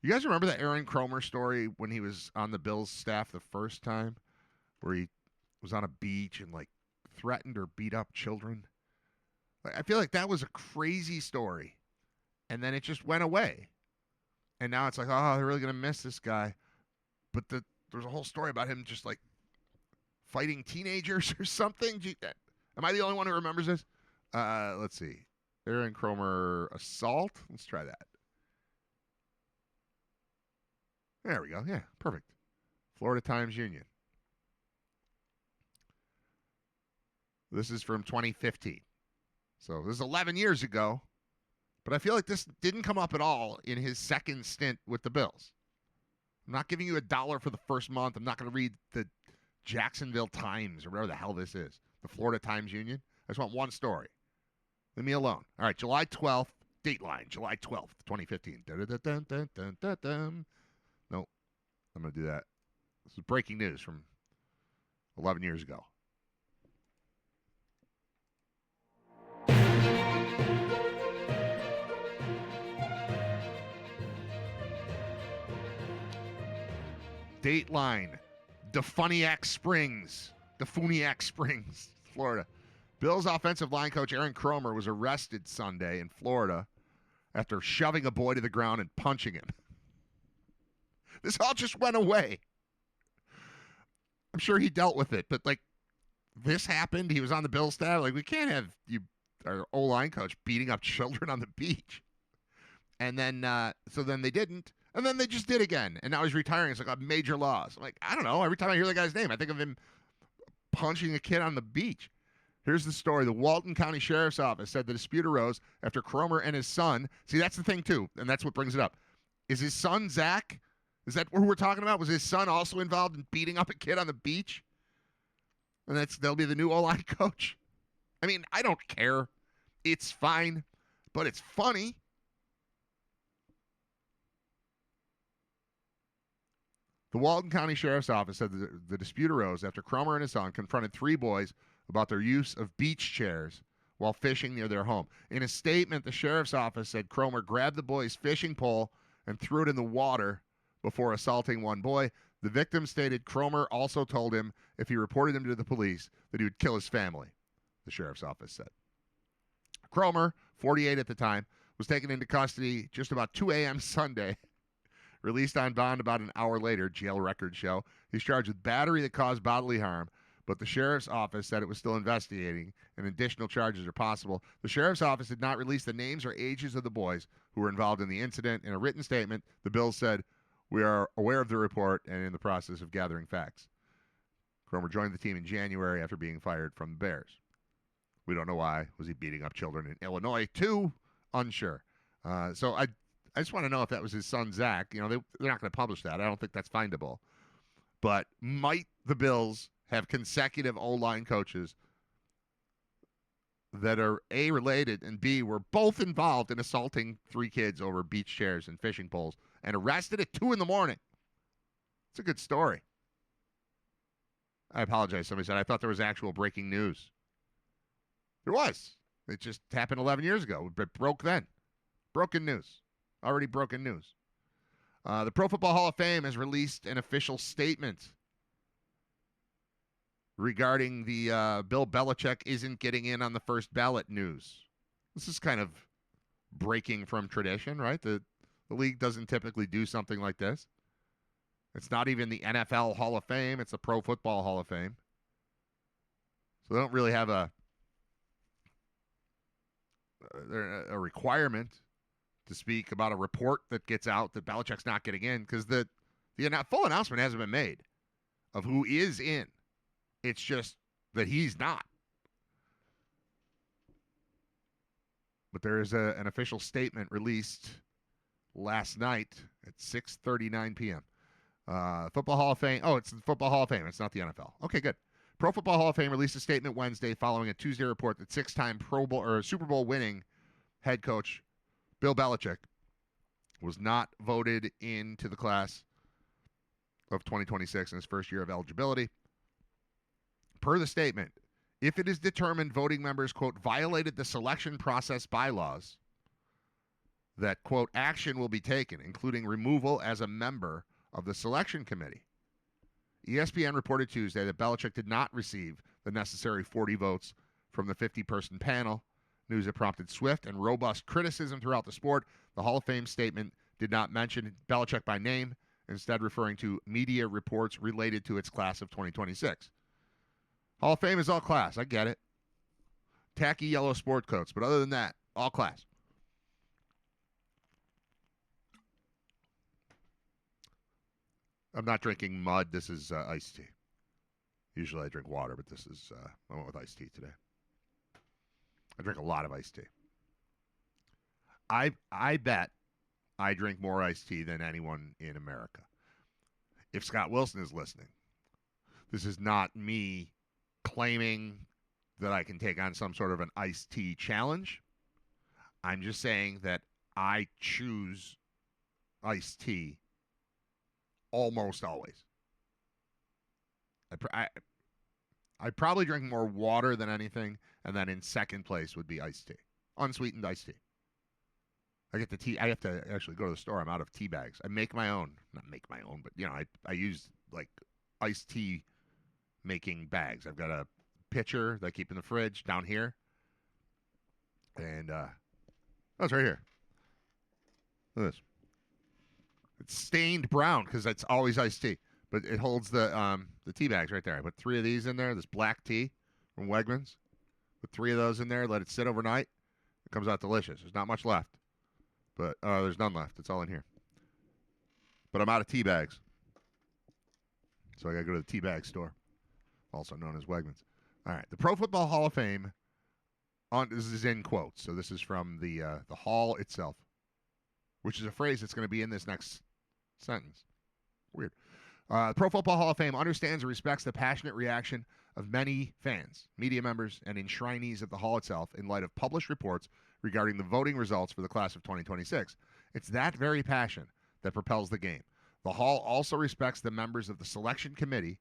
You guys remember the Aaron Cromer story when he was on the Bills staff the first time, where he was on a beach and like threatened or beat up children? I feel like that was a crazy story, and then it just went away. And now it's like, oh, they're really going to miss this guy. But there's a whole story about him just like fighting teenagers or something. Am I the only one who remembers this? Let's see. Aaron Cromer assault. Let's try that. There we go. Yeah, perfect. Florida Times-Union. This is from 2015. So this is 11 years ago. But I feel like this didn't come up at all in his second stint with the Bills. I'm not giving you $1 for the first month. I'm not going to read the Jacksonville Times or whatever the hell this is. The Florida Times-Union. I just want one story. Leave me alone. All right, July 12th. Dateline, July 12th, 2015. Nope. I'm going to do that. This is breaking news from 11 years ago. Dateline, Defuniak Springs, Florida. Bills offensive line coach Aaron Cromer was arrested Sunday in Florida after shoving a boy to the ground and punching him. This all just went away. I'm sure he dealt with it, but like this happened. He was on the Bills staff. Like we can't have our O-line coach beating up children on the beach. And then, so then they didn't. And then they just did again. And now he's retiring. It's like a major loss. I'm like, I don't know. Every time I hear the guy's name, I think of him punching a kid on the beach. Here's the story. The Walton County Sheriff's Office said the dispute arose after Cromer and his son. See, that's the thing, too. And that's what brings it up. Is his son, Zach? Is that who we're talking about? Was his son also involved in beating up a kid on the beach? And they'll be the new O-line coach? I mean, I don't care. It's fine. But it's funny. The Walton County Sheriff's Office said the dispute arose after Cromer and his son confronted three boys about their use of beach chairs while fishing near their home. In a statement, the Sheriff's Office said Cromer grabbed the boy's fishing pole and threw it in the water before assaulting one boy. The victim stated Cromer also told him if he reported him to the police that he would kill his family, the Sheriff's Office said. Cromer, 48 at the time, was taken into custody just about 2 a.m. Sunday. Released on bond about an hour later, jail records show. He's charged with battery that caused bodily harm, but the sheriff's office said it was still investigating and additional charges are possible. The sheriff's office did not release the names or ages of the boys who were involved in the incident. In a written statement, the Bills said, "We are aware of the report and in the process of gathering facts." Cromer joined the team in January after being fired from the Bears. We don't know why. Was he beating up children in Illinois too? Unsure. So I just want to know if that was his son, Zach. You know, they're not going to publish that. I don't think that's findable. But might the Bills have consecutive O-line coaches that are A, related, and B, were both involved in assaulting three kids over beach chairs and fishing poles and arrested at 2 a.m? It's a good story. I apologize. Somebody said, I thought there was actual breaking news. There was. It just happened 11 years ago. It broke then. Broken news. Already broken news. The Pro Football Hall of Fame has released an official statement regarding the Bill Belichick isn't getting in on the first ballot news. This is kind of breaking from tradition, right? The league doesn't typically do something like this. It's not even the NFL Hall of Fame. It's the Pro Football Hall of Fame. So they don't really have a requirement to speak about a report that gets out that Belichick's not getting in because the full announcement hasn't been made of who is in. It's just that he's not. But there is an official statement released last night at 6:39 p.m. Football Hall of Fame. Oh, it's the Football Hall of Fame. It's not the NFL. Okay, good. Pro Football Hall of Fame released a statement Wednesday following a Tuesday report that six-time Pro Bowl or Super Bowl winning head coach Bill Belichick was not voted into the class of 2026 in his first year of eligibility. Per the statement, if it is determined voting members, quote, violated the selection process bylaws, that, quote, action will be taken, including removal as a member of the selection committee. ESPN reported Tuesday that Belichick did not receive the necessary 40 votes from the 50-person panel, news that prompted swift and robust criticism throughout the sport. The Hall of Fame statement did not mention Belichick by name, instead referring to media reports related to its class of 2026. Hall of Fame is all class. I get it. Tacky yellow sport coats, but other than that, all class. I'm not drinking mud. This is iced tea. Usually I drink water, but this is, I went with iced tea today. I drink a lot of iced tea. I bet I drink more iced tea than anyone in America. If Scott Wilson is listening, this is not me claiming that I can take on some sort of an iced tea challenge. I'm just saying that I choose iced tea almost always. I probably drink more water than anything, and then in second place would be iced tea, unsweetened iced tea. I get the tea. I have to actually go to the store. I'm out of tea bags. I make my own. Not make my own, but I use like iced tea making bags. I've got a pitcher that I keep in the fridge down here, and it's right here. Look at this. It's stained brown because it's always iced tea, but it holds the tea bags right there. I put 3 of these in there. This black tea from Wegmans. Put 3 of those in there. Let it sit overnight. It comes out delicious. There's not much left, but there's none left. It's all in here. But I'm out of tea bags, so I got to go to the tea bag store, also known as Wegmans. All right, the Pro Football Hall of Fame. This is in quotes, so this is from the hall itself, which is a phrase that's going to be in this next sentence. Weird. The Pro Football Hall of Fame understands and respects the passionate reaction of many fans, media members, and enshrinees of the hall itself in light of published reports regarding the voting results for the class of 2026. It's that very passion that propels the game. The hall also respects the members of the selection committee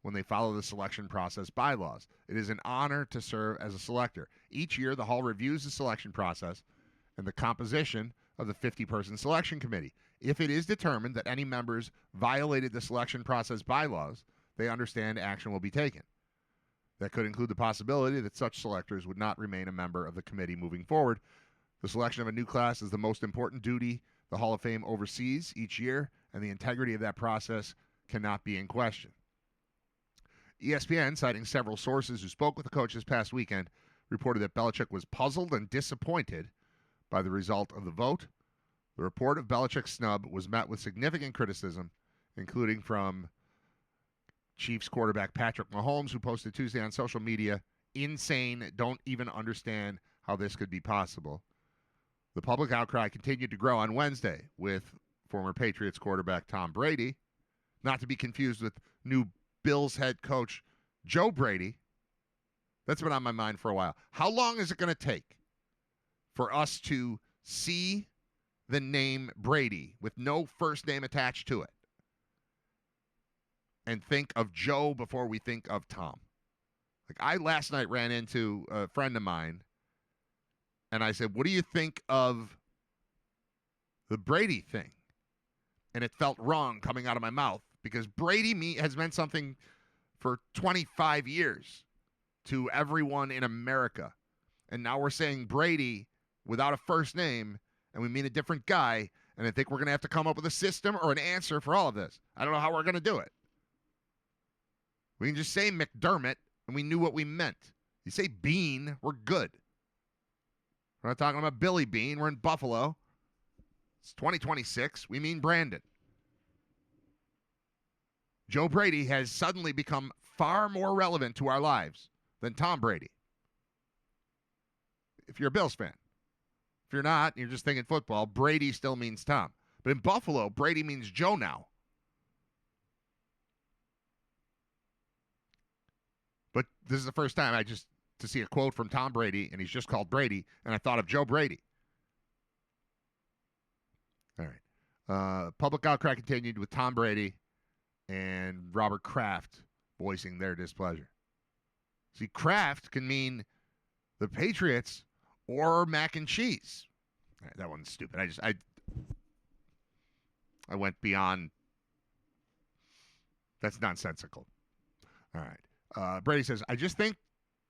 when they follow the selection process bylaws. It is an honor to serve as a selector. Each year, the hall reviews the selection process and the composition of the 50-person selection committee. If it is determined that any members violated the selection process bylaws, they understand action will be taken. That could include the possibility that such selectors would not remain a member of the committee moving forward. The selection of a new class is the most important duty the Hall of Fame oversees each year, and the integrity of that process cannot be in question. ESPN, citing several sources who spoke with the coach this past weekend, reported that Belichick was puzzled and disappointed by the result of the vote. The report of Belichick's snub was met with significant criticism, including from Chiefs quarterback Patrick Mahomes, who posted Tuesday on social media, "Insane, don't even understand how this could be possible." The public outcry continued to grow on Wednesday with former Patriots quarterback Tom Brady, not to be confused with new Bills head coach Joe Brady. That's been on my mind for a while. How long is it going to take for us to see the name Brady with no first name attached to it and think of Joe before we think of Tom? Like, I last night ran into a friend of mine and I said, "What do you think of the Brady thing?" And it felt wrong coming out of my mouth because Brady has meant something for 25 years to everyone in America. And now we're saying Brady without a first name, and we mean a different guy, and I think we're going to have to come up with a system or an answer for all of this. I don't know how we're going to do it. We can just say McDermott, and we knew what we meant. You say Bean, we're good. We're not talking about Billy Bean. We're in Buffalo. It's 2026. We mean Brandon. Joe Brady has suddenly become far more relevant to our lives than Tom Brady. If you're a Bills fan. If you're not, you're just thinking football, Brady still means Tom. But in Buffalo, Brady means Joe now. But this is the first time to see a quote from Tom Brady, and he's just called Brady, and I thought of Joe Brady. All right. Public outcry continued with Tom Brady and Robert Kraft voicing their displeasure. See, Kraft can mean the Patriots or mac and cheese. All right, that one's stupid. I went beyond. That's nonsensical. All right. Brady says, I just think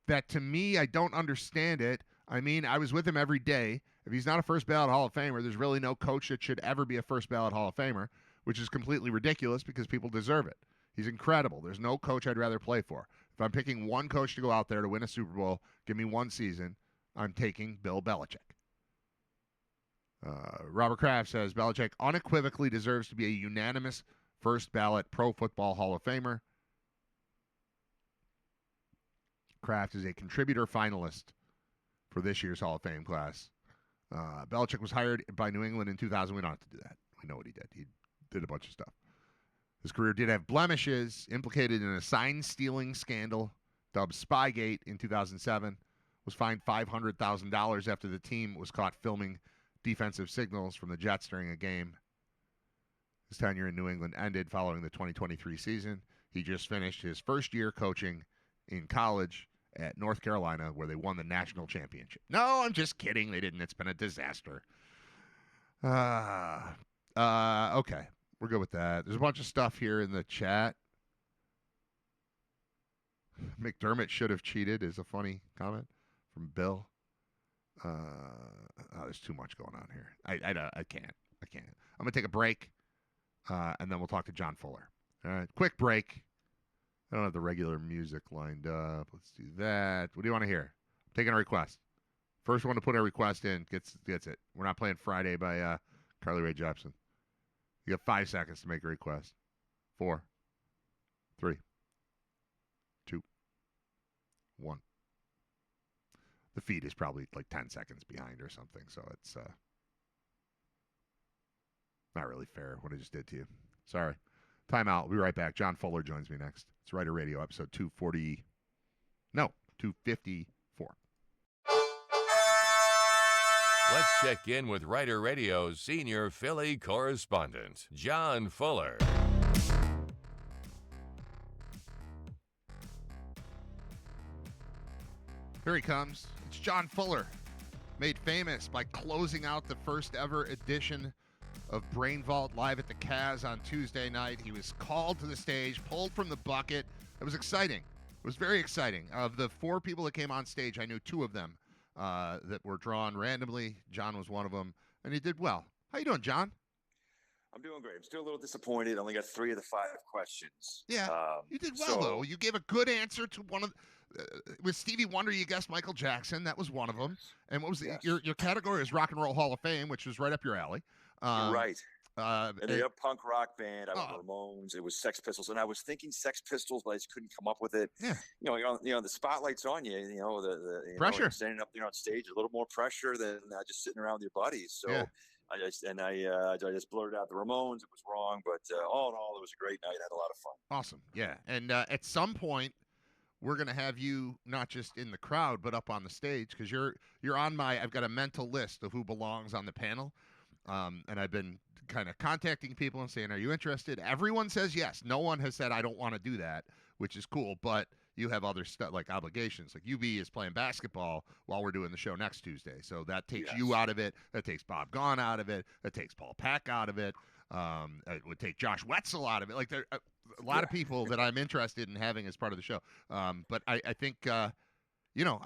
that to me, I don't understand it. I mean, I was with him every day. If he's not a first ballot Hall of Famer, there's really no coach that should ever be a first ballot Hall of Famer, which is completely ridiculous because people deserve it. He's incredible. There's no coach I'd rather play for. If I'm picking one coach to go out there to win a Super Bowl, give me one season, I'm taking Bill Belichick. Robert Kraft says Belichick unequivocally deserves to be a unanimous first ballot Pro Football Hall of Famer. Kraft is a contributor finalist for this year's Hall of Fame class. Belichick was hired by New England in 2000. We don't have to do that. We know what he did. He did a bunch of stuff. His career did have blemishes, implicated in a sign-stealing scandal dubbed Spygate in 2007, was fined $500,000 after the team was caught filming defensive signals from the Jets during a game. His tenure in New England ended following the 2023 season. He just finished his first year coaching in college at North Carolina, where they won the national championship. No, I'm just kidding. They didn't. It's been a disaster. Okay. We're good with that. There's a bunch of stuff here in the chat. McDermott should have cheated is a funny comment from Bill. There's too much going on here. I can't. I'm going to take a break, and then we'll talk to John Fuller. All right, quick break. I don't have the regular music lined up. Let's do that. What do you want to hear? I'm taking a request. First one to put a request in gets it. We're not playing Friday by Carly Rae Jepsen. You have 5 seconds to make a request. 4, 3, 2, 1. The feed is probably like 10 seconds behind or something, so it's not really fair what I just did to you. Sorry. Timeout. We'll be right back. John Fuller joins me next. It's Riter Radio, episode 254. Let's check in with Riter Radio's senior Philly correspondent, John Fuller. Here he comes. It's John Fuller, made famous by closing out the first ever edition of Brain Vault live at the Kaz on Tuesday night. He was called to the stage, pulled from the bucket. It was exciting. It was very exciting. Of the 4 people that came on stage, I knew 2 of them that were drawn randomly. John was one of them, and he did well. How you doing, John? I'm doing great. I'm still a little disappointed. I only got 3 of the 5 questions. Yeah, you did well, though. You gave a good answer to one of with Stevie Wonder, you guessed Michael Jackson. That was one of them. And what was your category is Rock and Roll Hall of Fame, which was right up your alley. Right. And the punk rock band, I was Ramones. It was Sex Pistols, and I was thinking Sex Pistols, but I just couldn't come up with it. Yeah. The spotlight's on you. The pressure. Standing up there on stage, a little more pressure than just sitting around with your buddies. So yeah. I just blurted out the Ramones. It was wrong, but all in all, it was a great night. I had a lot of fun. Awesome. Yeah, and at some point, we're gonna have you not just in the crowd, but up on the stage because you're on my. I've got a mental list of who belongs on the panel. And I've been kind of contacting people and saying, are you interested? Everyone says yes. No one has said, I don't want to do that, which is cool. But you have other stuff like obligations. Like UB is playing basketball while we're doing the show next Tuesday. So that takes you out of it. That takes Bob Gahn out of it. That takes Paul Pack out of it. It would take Josh Wetzel out of it. Like there are a lot of people that I'm interested in having as part of the show. But I think I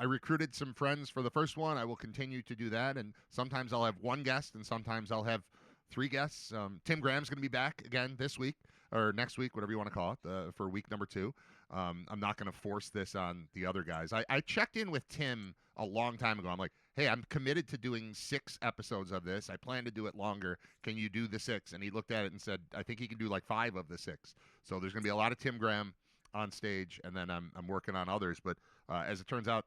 recruited some friends for the first one. I will continue to do that. And sometimes I'll have one guest and sometimes I'll have 3 guests. Tim Graham's going to be back again this week or next week, whatever you want to call it, for week number 2. I'm not going to force this on the other guys. I checked in with Tim a long time ago. I'm like, hey, I'm committed to doing 6 episodes of this. I plan to do it longer. Can you do the 6? And he looked at it and said, I think he can do like 5 of the 6. So there's going to be a lot of Tim Graham on stage, and then I'm working on others. But as it turns out,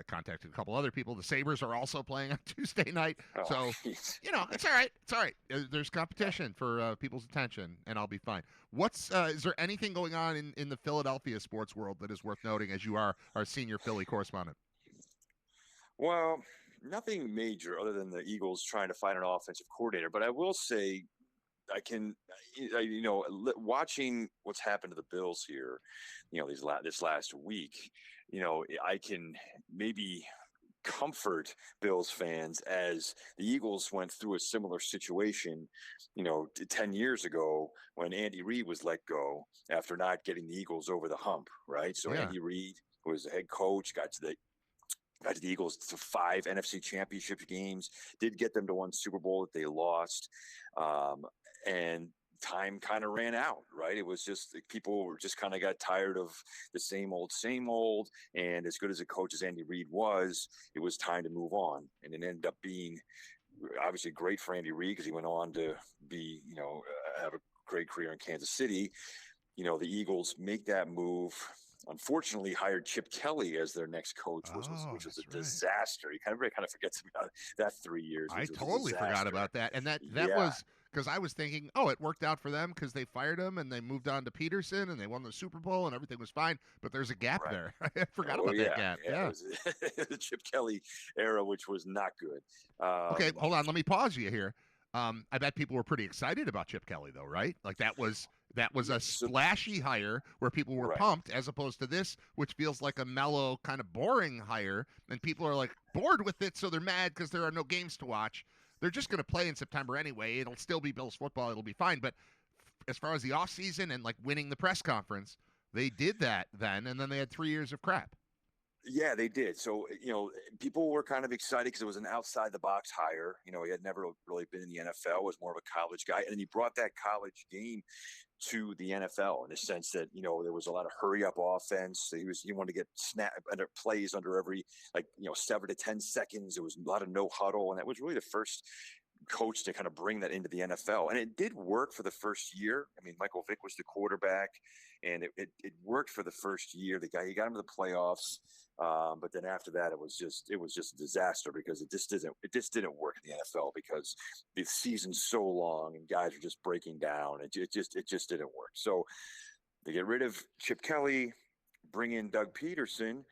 Contacted a couple other people. The Sabres are also playing on Tuesday night. Oh, So, geez. it's all right. It's all right. There's competition for people's attention, and I'll be fine. Is there anything going on in the Philadelphia sports world that is worth noting as you are our senior Philly correspondent? Well, nothing major other than the Eagles trying to find an offensive coordinator. But I will say, watching what's happened to the Bills here, this last week, I can maybe comfort Bills fans as the Eagles went through a similar situation, 10 years ago when Andy Reid was let go after not getting the Eagles over the hump, right? So Yeah. Andy Reid, who was the head coach, got to the Eagles to 5 NFC championship games, did get them to 1 Super Bowl that they lost. And time kind of ran out, right? It was just people were just kind of got tired of the same old. And as good as a coach as Andy Reid was, it was time to move on. And it ended up being obviously great for Andy Reid because he went on to be, have a great career in Kansas City. The Eagles make that move. Unfortunately, hired Chip Kelly as their next coach, which was a disaster. Everybody kind of forgets about that 3 years. I totally forgot about that. And that was because I was thinking, it worked out for them because they fired him and they moved on to Peterson and they won the Super Bowl and everything was fine. But there's a gap there. I forgot about that gap. Yeah. It was the Chip Kelly era, which was not good. Okay, hold on. Let me pause you here. I bet people were pretty excited about Chip Kelly, though, right? Like that was a splashy hire where people were pumped, as opposed to this, which feels like a mellow, kind of boring hire, and people are like bored with it, so they're mad because there are no games to watch. They're just going to play in September anyway. It'll still be Bills football. It'll be fine. But as far as the offseason and like winning the press conference, they did that then, and then they had 3 years of crap. Yeah, they did. So, people were kind of excited because it was an outside the box hire. He had never really been in the NFL, was more of a college guy. And he brought that college game to the NFL in the sense that, there was a lot of hurry up offense. He wanted to get plays under every 7 to 10 seconds. There was a lot of no huddle. And that was really the first coach to kind of bring that into the NFL. And it did work for the first year. I mean, Michael Vick was the quarterback and it worked for the first year. He got him to the playoffs. But then after that, it was just a disaster because it just didn't work in the NFL because the season's so long and guys are just breaking down. It just didn't work. So they get rid of Chip Kelly, bring in Doug Peterson,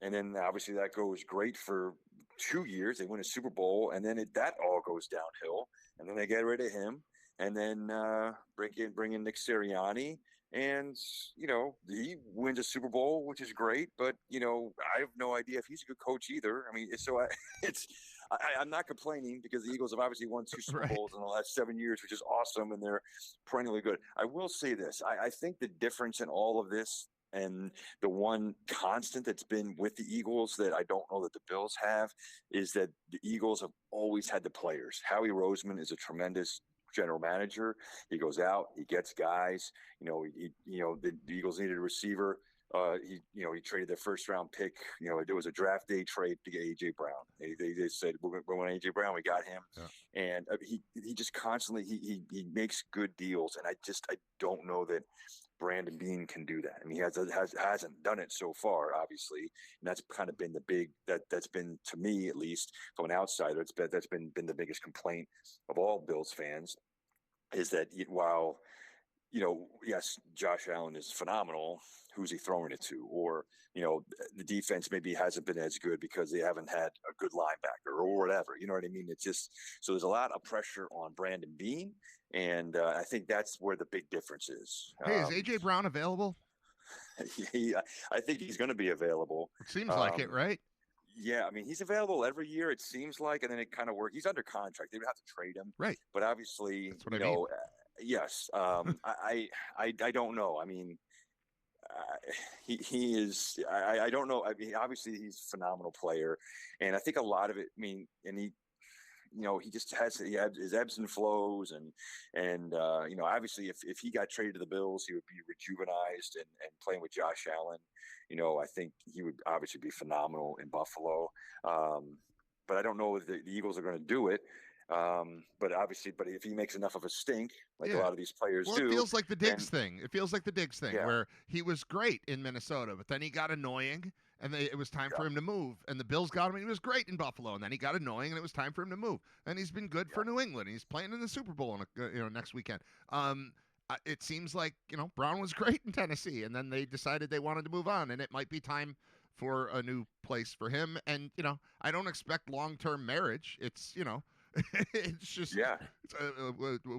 and then obviously that goes great for 2 years. They win a Super Bowl, and then that all goes downhill. And then they get rid of him, and then bring in Nick Sirianni. And, he wins a Super Bowl, which is great. But, I have no idea if he's a good coach either. I mean, I'm not complaining because the Eagles have obviously won 2 Super Bowls in the last 7 years, which is awesome. And they're perennially good. I will say this. I think the difference in all of this and the one constant that's been with the Eagles that I don't know that the Bills have is that the Eagles have always had the players. Howie Roseman is a tremendous general manager. He goes out, he gets guys. The Eagles needed a receiver. He traded their first round pick. There was a draft day trade to get AJ Brown. They said we want AJ Brown. We got him, and he just constantly he makes good deals. And I don't know that Brandon Beane can do that. I mean, he hasn't done it so far, obviously, and that's kind of been that's been, to me at least, from an outsider, that's been the biggest complaint of all Bills fans, is that while yes, Josh Allen is phenomenal, who's he throwing it to? Or the defense maybe hasn't been as good because they haven't had a good linebacker or whatever. You know what I mean? It's just so there's a lot of pressure on Brandon Beane. And I think that's where the big difference is. Hey, is AJ Brown available? I think he's going to be available. It seems like it, right? Yeah, I mean, he's available every year, it seems like, and then it kind of works. He's under contract. They would have to trade him. Right. But obviously, that's what I mean. Yes. I don't know. I mean, he is. I don't know. I mean, obviously, he's a phenomenal player, and I think a lot of it. I mean, and he just has his ebbs and flows, and obviously, if he got traded to the Bills, he would be rejuvenized and playing with Josh Allen. I think he would obviously be phenomenal in Buffalo. But I don't know if the Eagles are going to do it. But if he makes enough of a stink, like a lot of these players do. It feels like the Diggs thing. It feels like the Diggs thing where he was great in Minnesota, but then he got annoying And it was time Yeah. for him to move. And the Bills got him, and he was great in Buffalo. And then he got annoying, and it was time for him to move. And he's been good for New England. He's playing in the Super Bowl next weekend. It seems like, Brown was great in Tennessee, and then they decided they wanted to move on, and it might be time for a new place for him. And, I don't expect long-term marriage. It's, it's just it's a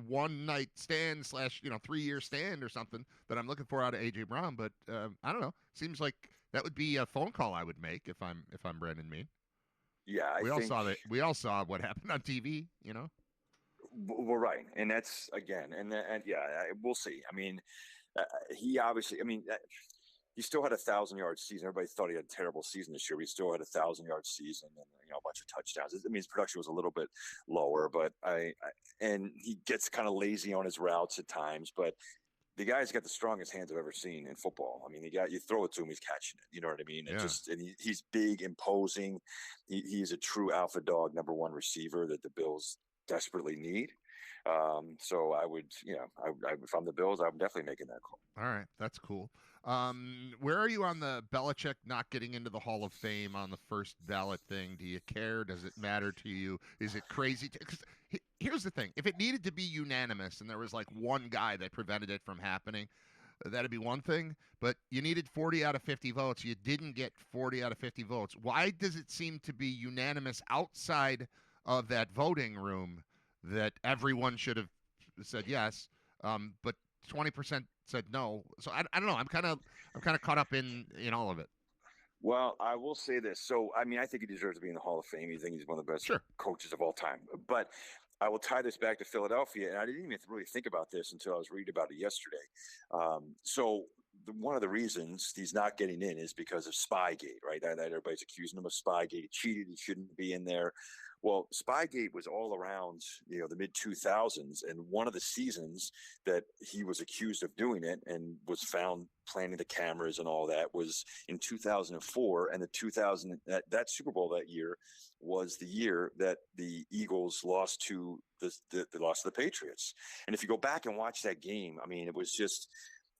one-night stand / 3-year stand or something that I'm looking for out of A.J. Brown. But I don't know. Seems like that would be a phone call I would make if I'm Brandon Mean. Yeah, We all saw what happened on TV, Well, right, and that's again, and we'll see. I mean, he obviously, he still had a 1,000-yard season. Everybody thought he had a terrible season this year. But he still had a 1,000-yard season and a bunch of touchdowns. I mean, his production was a little bit lower, but and he gets kind of lazy on his routes at times. But the guy's got the strongest hands I've ever seen in football. I mean, you throw it to him, he's catching it. You know what I mean? Yeah. He's big, imposing. He's a true alpha dog, number one receiver that the Bills desperately need. So I would, if I'm the Bills, I'm definitely making that call. All right, that's cool. Where are you on the Belichick not getting into the Hall of Fame on the first ballot thing? Do you care? Does it matter to you? Is it crazy? Because here's the thing. If it needed to be unanimous and there was like one guy that prevented it from happening, that'd be one thing. But you needed 40 out of 50 votes. You didn't get 40 out of 50 votes. Why does it seem to be unanimous outside of that voting room that everyone should have said yes, but 20% said no? So I don't know. I'm kind of caught up in all of it. Well, I will say this. So, I think he deserves to be in the Hall of Fame. You think he's one of the best coaches of all time. But I will tie this back to Philadelphia, and I didn't even really think about this until I was reading about it yesterday. One of the reasons he's not getting in is because of Spygate, right? That everybody's accusing him of Spygate. He cheated. He shouldn't be in there. Well, Spygate was all around, the mid 2000s, and one of the seasons that he was accused of doing it and was found planting the cameras and all that was in 2004, and that Super Bowl that year was the year that the Eagles lost to the Patriots. And if you go back and watch that game, it was just,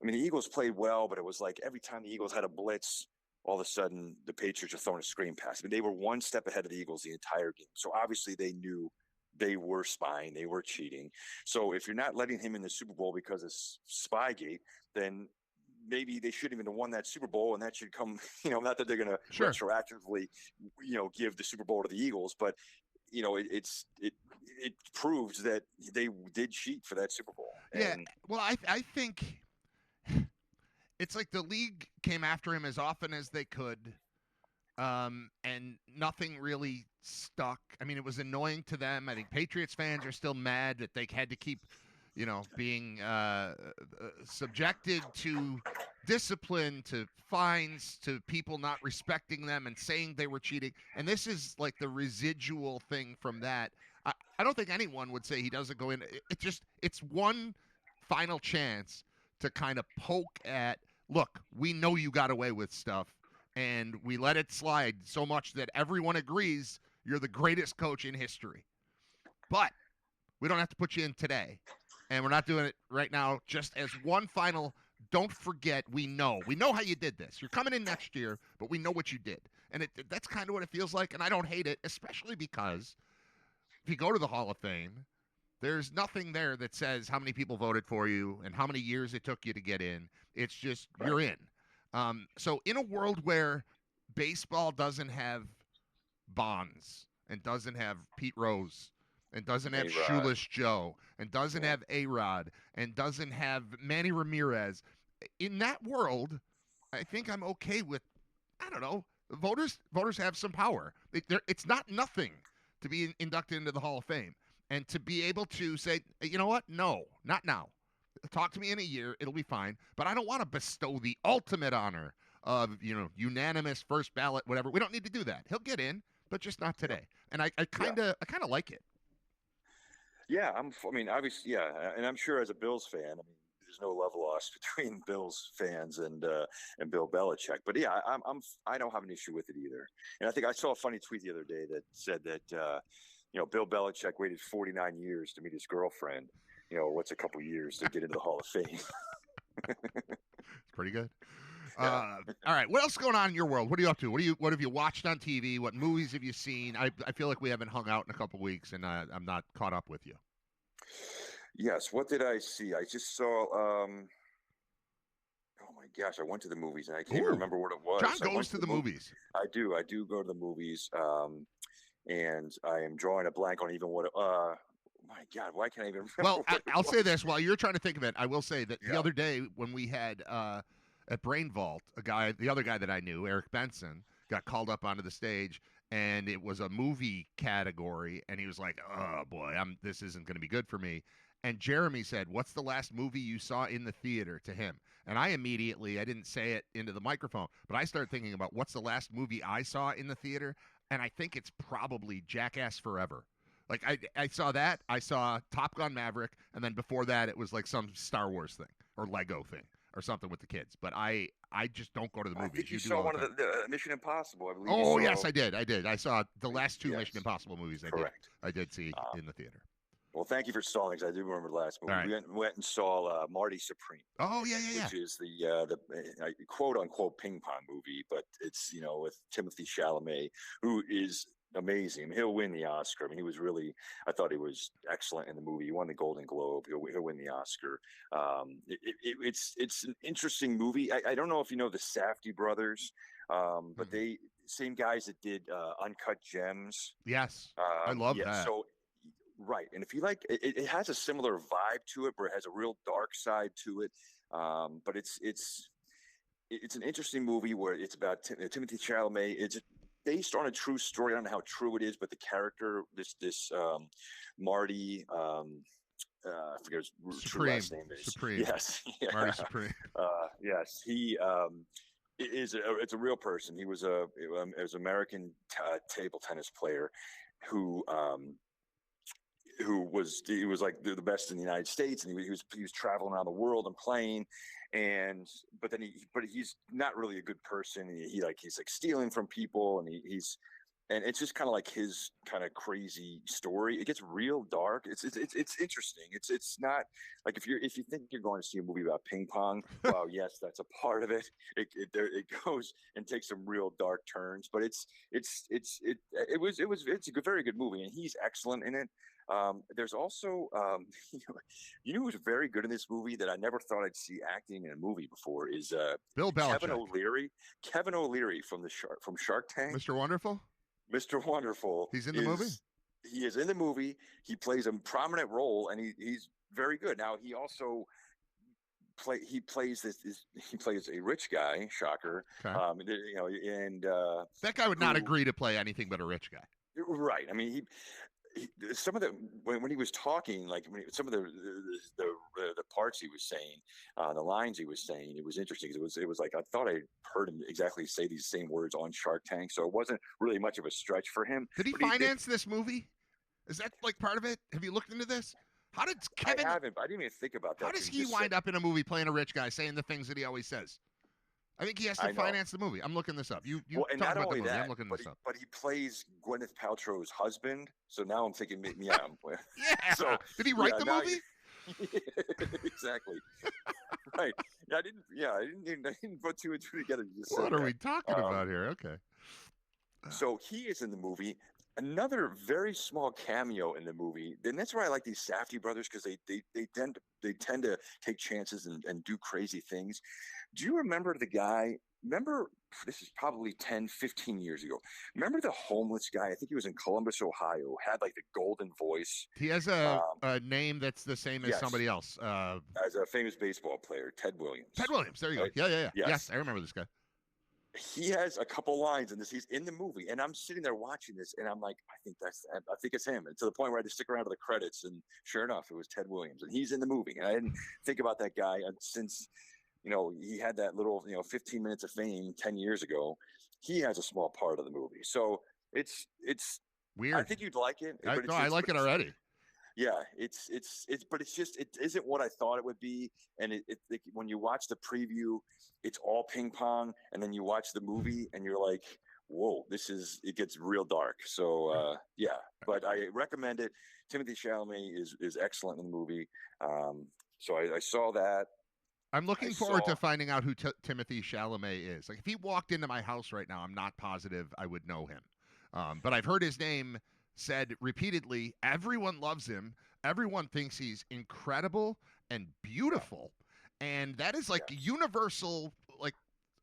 the Eagles played well, but it was like every time the Eagles had a blitz, all of a sudden the Patriots are throwing a screen pass. They were one step ahead of the Eagles the entire game. So obviously they knew they were spying, they were cheating. So if you're not letting him in the Super Bowl because of Spygate, then maybe they shouldn't even have won that Super Bowl, and that should come, not that they're going to retroactively, give the Super Bowl to the Eagles, but it proves that they did cheat for that Super Bowl. Yeah. Well, I think it's like the league came after him as often as they could, and nothing really stuck. It was annoying to them. I think Patriots fans are still mad that they had to keep, being subjected to discipline, to fines, to people not respecting them and saying they were cheating. And this is like the residual thing from that. I don't think anyone would say he doesn't go in. It's one final chance to kind of poke at, look, we know you got away with stuff, and we let it slide so much that everyone agrees you're the greatest coach in history. But we don't have to put you in today, and we're not doing it right now. Just as one final, don't forget, we know how you did this. You're coming in next year, but we know what you did. And that's kind of what it feels like, and I don't hate it, especially because if you go to the Hall of Fame, there's nothing there that says how many people voted for you and how many years it took you to get in. It's just you're in. So in a world where baseball doesn't have Bonds and doesn't have Pete Rose and doesn't have Shoeless Joe and doesn't have A-Rod and doesn't have Manny Ramirez, in that world, I think I'm okay with, I don't know, voters have some power. It's not nothing to be inducted into the Hall of Fame. And to be able to say, you know what? No, not now. Talk to me in a year. It'll be fine. But I don't want to bestow the ultimate honor of, unanimous first ballot, whatever. We don't need to do that. He'll get in, but just not today. And I kind of like it. Yeah, obviously, yeah. And I'm sure as a Bills fan, there's no love lost between Bills fans and Bill Belichick. But yeah, I don't have an issue with it either. And I think I saw a funny tweet the other day that said that, Bill Belichick waited 49 years to meet his girlfriend. What's a couple years to get into the Hall of Fame? It's pretty good. All right. What else is going on in your world? What are you up to? What have you watched on TV? What movies have you seen? I feel like we haven't hung out in a couple weeks, and I'm not caught up with you. Yes. What did I see? I just saw. Oh my gosh! I went to the movies and I can't even remember what it was. John goes to the movies. I do. I do go to the movies. And I am drawing a blank on even what. My God, why can't I even remember? Well, I'll say this while you're trying to think of it. I will say that the other day when we had at Brain Vault, the other guy that I knew, Eric Benson, got called up onto the stage, and it was a movie category, and he was like, "Oh boy, this isn't going to be good for me." And Jeremy said, "What's the last movie you saw in the theater?" to him. And I didn't say it into the microphone, but I started thinking about what's the last movie I saw in the theater, and I think it's probably Jackass Forever. Like I saw that. I saw Top Gun Maverick, and then before that, it was like some Star Wars thing or Lego thing or something with the kids. But I just don't go to the movies. I think you saw one of the Mission Impossible, I believe. Oh, yes, I did. I saw the last two Mission Impossible movies. Correct. I did see in the theater. Well, thank you for stalling, because I do remember the last movie. Right. We went and saw Marty Supreme. Oh, yeah. Which is the quote-unquote ping pong movie, but it's, with Timothy Chalamet, who is amazing. He'll win the Oscar. I mean, I thought he was excellent in the movie. He won the Golden Globe. He'll win the Oscar. It's an interesting movie. I don't know if you know the Safdie brothers, but they same guys that did Uncut Gems. Yes, I love that. So, right, and if you like, it has a similar vibe to it, where it has a real dark side to it. But it's an interesting movie where it's about Timothy Chalamet. It's based on a true story. I don't know how true it is, but the character, this Marty, I forget his true last name is. Supreme. Yes. Yeah. Marty Supreme. Yes. He it's a real person. He was an American table tennis player who was like the best in the United States, and he was traveling around the world and playing, but he's not really a good person. He's like stealing from people, and and it's just kind of like his kind of crazy story. It gets real dark. It's interesting. It's not like if you think you're going to see a movie about ping pong, well, yes, that's a part of it. It goes and takes some real dark turns, but it's a very good movie, and he's excellent in it. There's also, who's very good in this movie that I never thought I'd see acting in a movie before is Bill Belichick. Kevin O'Leary from Shark Tank. Mr. Wonderful. Mr. Wonderful. He's in the movie. He is in the movie. He plays a prominent role, and he's very good. Now he also plays a rich guy. Shocker. Okay. And that guy would not agree to play anything but a rich guy. Right. I mean, some of the when he was talking, like some of the parts he was saying, the lines he was saying, it was interesting. It was like I thought I heard him exactly say these same words on Shark Tank, so it wasn't really much of a stretch for him. Did he finance this movie? Is that like part of it? Have you looked into this? How did Kevin? I haven't. I didn't even think about that. How does he wind up in a movie playing a rich guy, saying the things that he always says? I think he has to finance the movie. I'm looking this up. You and talk not about only the movie. that, I'm looking this up. But he plays Gwyneth Paltrow's husband. So now I'm thinking, yeah. Yeah. So did he write the movie? Exactly. Right. I didn't put two and two together. What are we talking about here? Okay. So he is in the movie. Another very small cameo in the movie, and that's why I like these Safdie brothers, because they tend to take chances and do crazy things. Do you remember the guy? This is probably 10, 15 years ago. Remember the homeless guy? I think he was in Columbus, Ohio. Had like the golden voice. He has a name that's the same as somebody else. As a famous baseball player, Ted Williams. Ted Williams. There you go. Yeah. Yes, I remember this guy. He has a couple lines in this. He's in the movie, and I'm sitting there watching this, and I'm like, I think it's him. And to the point where I had to stick around to the credits, and sure enough, it was Ted Williams, and he's in the movie. And I didn't think about that guy since, he had that little, 15 minutes of fame 10 years ago. He has a small part of the movie, so it's weird. I think you'd like it. I like it already. Yeah, but it's just, it isn't what I thought it would be. And when you watch the preview, it's all ping pong, and then you watch the movie and you're like, whoa, it gets real dark. So yeah, but I recommend it. Timothy Chalamet is excellent in the movie. So I saw that. I'm looking I forward saw. to finding out who Timothy Chalamet is. Like, if he walked into my house right now, I'm not positive I would know him. But I've heard his name said repeatedly. Everyone loves him. Everyone thinks he's incredible and Yeah. beautiful. And that is like Yes. universal, like,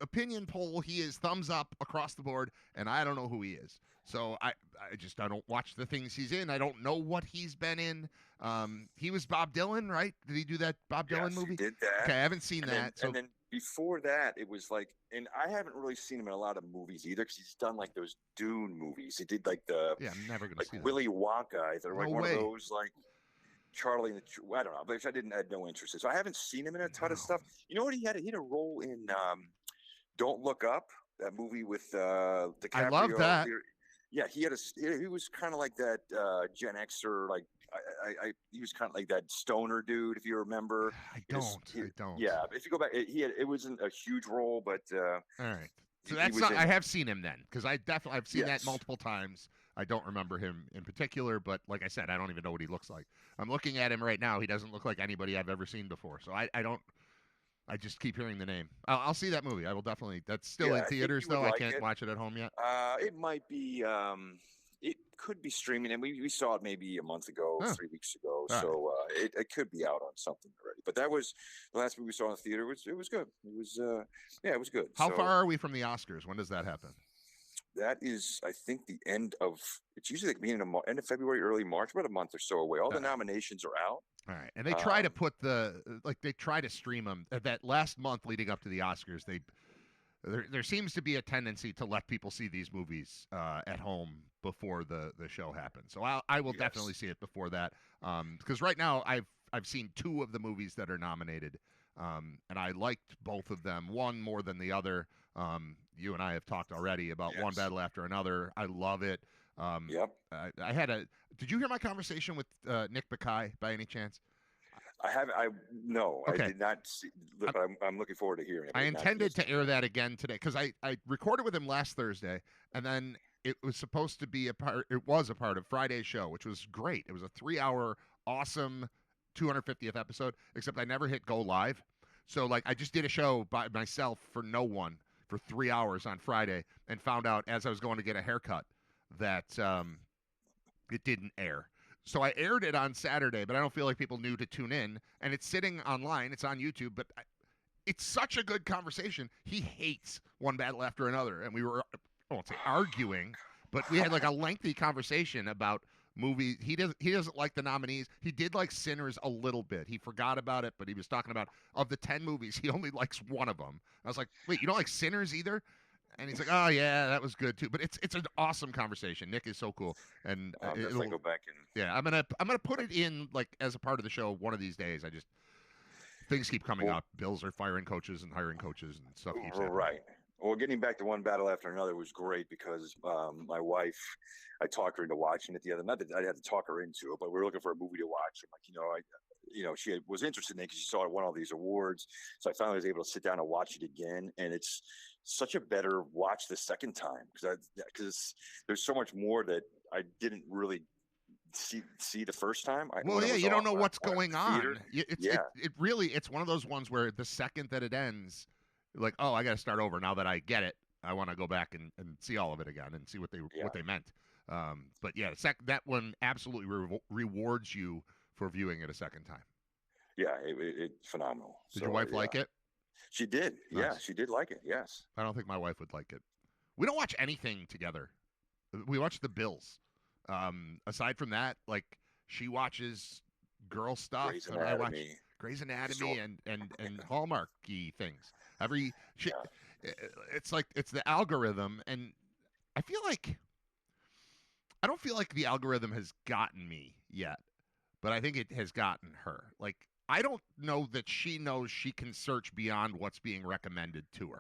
opinion poll. He is thumbs up across the board, and I don't know who he is. So I don't watch the things he's in. I don't know what he's been in. He was Bob Dylan, right? Did he do that Bob Dylan Yes, he movie? did that. Okay, I haven't seen And then, that. So and then before that, it was like, and I haven't really seen him in a lot of movies either, because he's done like those Dune movies. He did like the yeah, I'm never gonna like see that. Willy Wonka. They're like No one way. of those like Charlie and the I don't know, which I didn't had no interest in. So I haven't seen him in a ton of No. stuff. You know what? He had a role in Don't Look Up, that movie with DiCaprio. I love that. Yeah, he was kind of like that Gen Xer, like he was kind of like that stoner dude, if you remember. I His- don't. he- I don't. Yeah, if you go back, it wasn't a huge role, but All right. So he that's was not. in I it. have seen him then, because I've seen that Yes. multiple times. I don't remember him in particular, but like I said, I don't even know what he looks like. I'm looking at him right now. He doesn't look like anybody I've ever seen before. So I don't. I just keep hearing the name. I'll see that movie. I will definitely. That's still Yeah, I in think theaters you would though. I like can't it. watch it at home yet. It might be. It could be streaming, and we saw it maybe a month ago, Huh. 3 weeks ago. All So it could be out on something already. But that was the last movie we saw in the theater. It was good. It was yeah, it was good. How So far are we from the Oscars? When does that happen? that is, I think, the end of. It's usually like beginning of end of February, early March, about a month or so away. All the nominations are out. All right, and they try to Um, put they try to stream them. That last month leading up to the Oscars, there seems to be a tendency to let people see these movies at home before the show happens. So I will Yes. definitely see it before that, because right now I've seen two of the movies that are nominated, and I liked both of them. One more than the other. You and I have talked already about One Yes. Battle After Another. I love it. Yep. I had a. Did you hear my conversation with Nick Bakay by any chance? I haven't. No, Okay. I did not see. But I'm looking forward to hearing it. I but not intended listening. to air that again today because I recorded with him last Thursday, and then it was supposed to be a part. It was a part of Friday's show, which was great. It was a 3-hour, awesome 250th episode. Except I never hit go live, so like I just did a show by myself for no one for 3 hours on Friday, and found out as I was going to get a haircut that it didn't air. So I aired it on Saturday, but I don't feel like people knew to tune in. And it's sitting online. It's on YouTube, but it's such a good conversation. He hates One Battle After Another, and we were, I won't say arguing, but we had like a lengthy conversation about movies. He doesn't like the nominees. He did like Sinners a little bit. He forgot about it, but he was talking about of the 10 movies, he only likes one of them. I was like, wait, you don't like Sinners either? And he's like, oh yeah, that was good too. But it's an awesome conversation. Nick is so cool, and Definitely go back and. yeah, I'm gonna put it in like as a part of the show one of these days. I just things keep coming Well- up. Bills are firing coaches and hiring coaches and stuff keeps happening. Right. Well, getting back to One Battle After Another was great because my wife, I talked her into watching it the other night. I had to talk her into it, but we were looking for a movie to watch. I'm like, she was interested in it because she saw it won all these awards. So I finally was able to sit down and watch it again, and it's such a better watch the second time because there's so much more that I didn't really see the first time. Well, when it yeah, was you don't off, know when I what's went to going the on. theater. It really it's one of those ones where the second that it ends, like, oh, I got to start over now that I get it. I want to go back and see all of it again and see what they meant. But yeah, that one absolutely rewards you for viewing it a second time. Yeah, it's phenomenal. Did your wife like it? She did. Nice. Yeah, she did like it. Yes. I don't think my wife would like it. We don't watch anything together. We watch the Bills. Aside from that, like she watches girl stuff, Grey's and I watch Anatomy. Grey's Anatomy Sure. and Hallmarky things. It's like it's the algorithm, and I don't feel like the algorithm has gotten me yet, but I think it has gotten her. Like I don't know that she knows she can search beyond what's being recommended to her.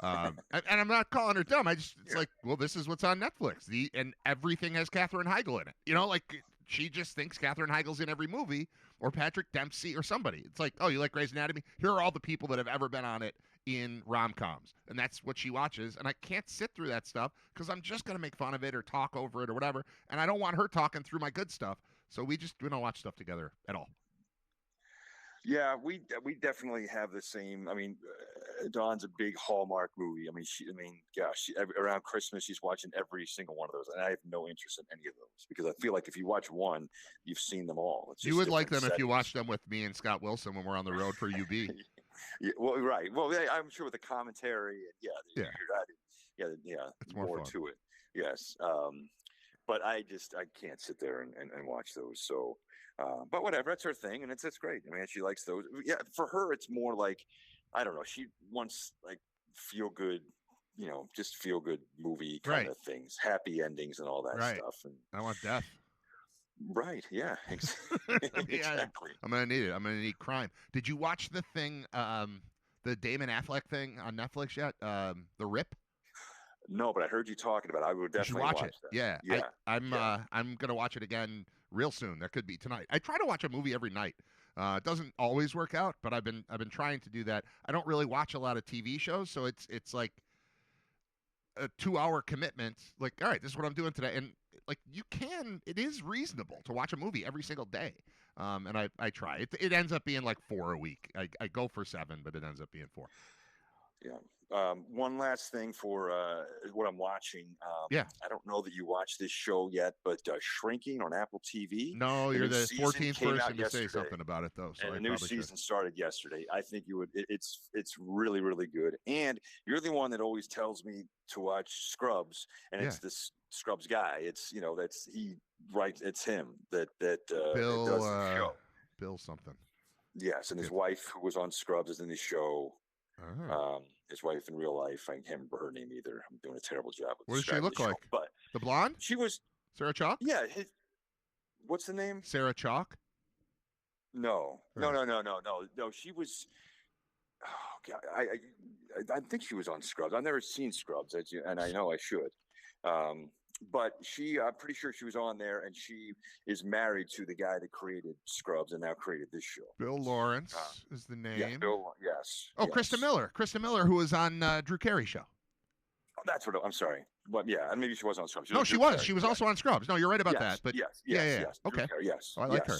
And I'm not calling her dumb. It's like, well, this is what's on Netflix. And everything has Katherine Heigl in it. Like she just thinks Katherine Heigl's in every movie, or Patrick Dempsey, or somebody. It's like, oh, you like Grey's Anatomy? Here are all the people that have ever been on it in rom-coms, and that's what she watches. And I can't sit through that stuff because I'm just gonna make fun of it or talk over it or whatever. And I don't want her talking through my good stuff. So we don't watch stuff together at all. Yeah, we definitely have the same. I mean, Dawn's a big Hallmark movie. I mean, gosh, around Christmas she's watching every single one of those, and I have no interest in any of those because I feel like if you watch one, you've seen them all. It's You just would like different them if you settings. watched them with me and Scott Wilson when we're on the road for UB. Yeah, well, right. Well, yeah, I'm sure with the commentary, and Yeah, yeah, it's more more fun. to it. Yes. But I can't sit there and watch those. So, but whatever, that's her thing, and it's great. I mean, she likes those. Yeah, for her, it's more like I don't know. She wants like feel good, just feel good movie kind Right, of things, happy endings, and all that right. stuff. And I want death. right, yeah, I mean, exactly. I'm gonna need it. I'm gonna need crime. Did you watch the thing, the Damon Affleck thing on Netflix yet? The Rip. No, but I heard you talking about it. I would You should definitely watch it. watch that. Yeah, Yeah, yeah. I'm gonna watch it again real soon. That could be tonight. I try to watch a movie every night. It doesn't always work out, but I've been trying to do that. I don't really watch a lot of TV shows, so it's like a 2 hour commitment. Like, all right, this is what I'm doing today, and like it is reasonable to watch a movie every single day. And I try. It ends up being like 4 a week. I go for 7, but it ends up being 4. Yeah. One last thing for what I'm watching. Yeah. I don't know that you watched this show yet, but Shrinking on Apple TV. No, The you're new the season 14th came out person to say yesterday, something about it, though. So and I the new probably should. season started yesterday. I think you would. It's really really good. And you're the one that always tells me to watch Scrubs, and Yeah. it's this Scrubs guy. It's that's he writes. It's him that Bill does the show. Bill something. Yes, and his Good. wife, who was on Scrubs, is in the show. Oh. His wife in real life, I can't remember her name either. I'm doing a terrible job with What does she describing look the show, like? but The blonde? she was, Sarah Chalk? yeah. What's the name? Sarah Chalk? No, Oh. no. She was. Oh God, I think she was on Scrubs. I've never seen Scrubs, and I know I should. But I'm pretty sure she was on there, and she is married to the guy that created Scrubs and now created this show. Bill Lawrence is the name. Yeah, Bill. Yes. Oh, yes. Krista Miller. Krista Miller, who was on Drew Carey show. Oh, that's what I'm sorry. But yeah, maybe she was on Scrubs. No, she was. She was also on Scrubs. No, you're right about yes, that. But yes. yeah. Drew Okay. Carey, yes. Oh, I like her.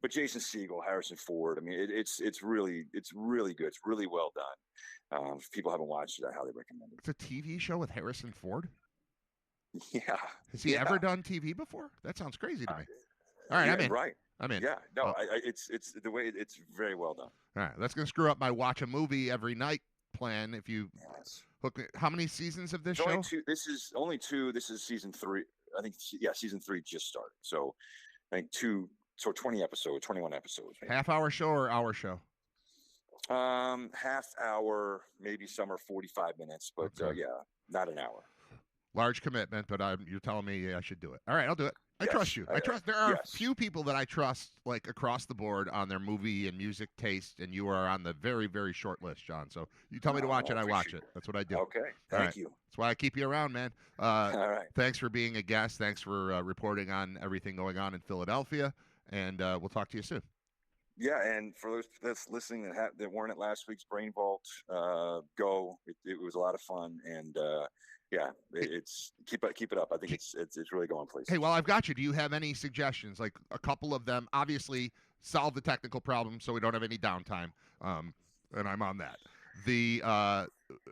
But Jason Segel, Harrison Ford. I mean, it's really good. It's really well done. If people haven't watched it, I highly recommend it. It's a TV show with Harrison Ford? Yeah. Has he ever done TV before? That sounds crazy to me. All right, yeah, I'm in. Right. I'm in. Yeah. No, Oh. it's the way it's very well done. All right, that's going to screw up my watch a movie every night plan if you Yes. hook me. How many seasons of this It's show? only two. This is only 2. This is season 3. I think. Yeah, season 3 just started. So I think 2. So 20 episodes, 21 episodes. Maybe. Half-hour show or hour show? Half hour, maybe some are 45 minutes, but Okay. yeah, not an hour. Large commitment, but you're telling me I should do it. All right, I'll do it. I Yes, trust you. I trust. There are yes. few people that I trust, like across the board, on their movie and music taste, and you are on the very, very short list, John. So you tell me to watch it, I watch it. That's what I do. Okay, thank you. That's why I keep you around, man. All right. Thanks for being a guest. Thanks for reporting on everything going on in Philadelphia, and we'll talk to you soon. Yeah, and for those that's listening that weren't at last week's Brain Vault, go. It was a lot of fun, and yeah, it's keep it up. I think it's really going places. Hey, well, I've got you. Do you have any suggestions? Like a couple of them, obviously solve the technical problem so we don't have any downtime, and I'm on that. The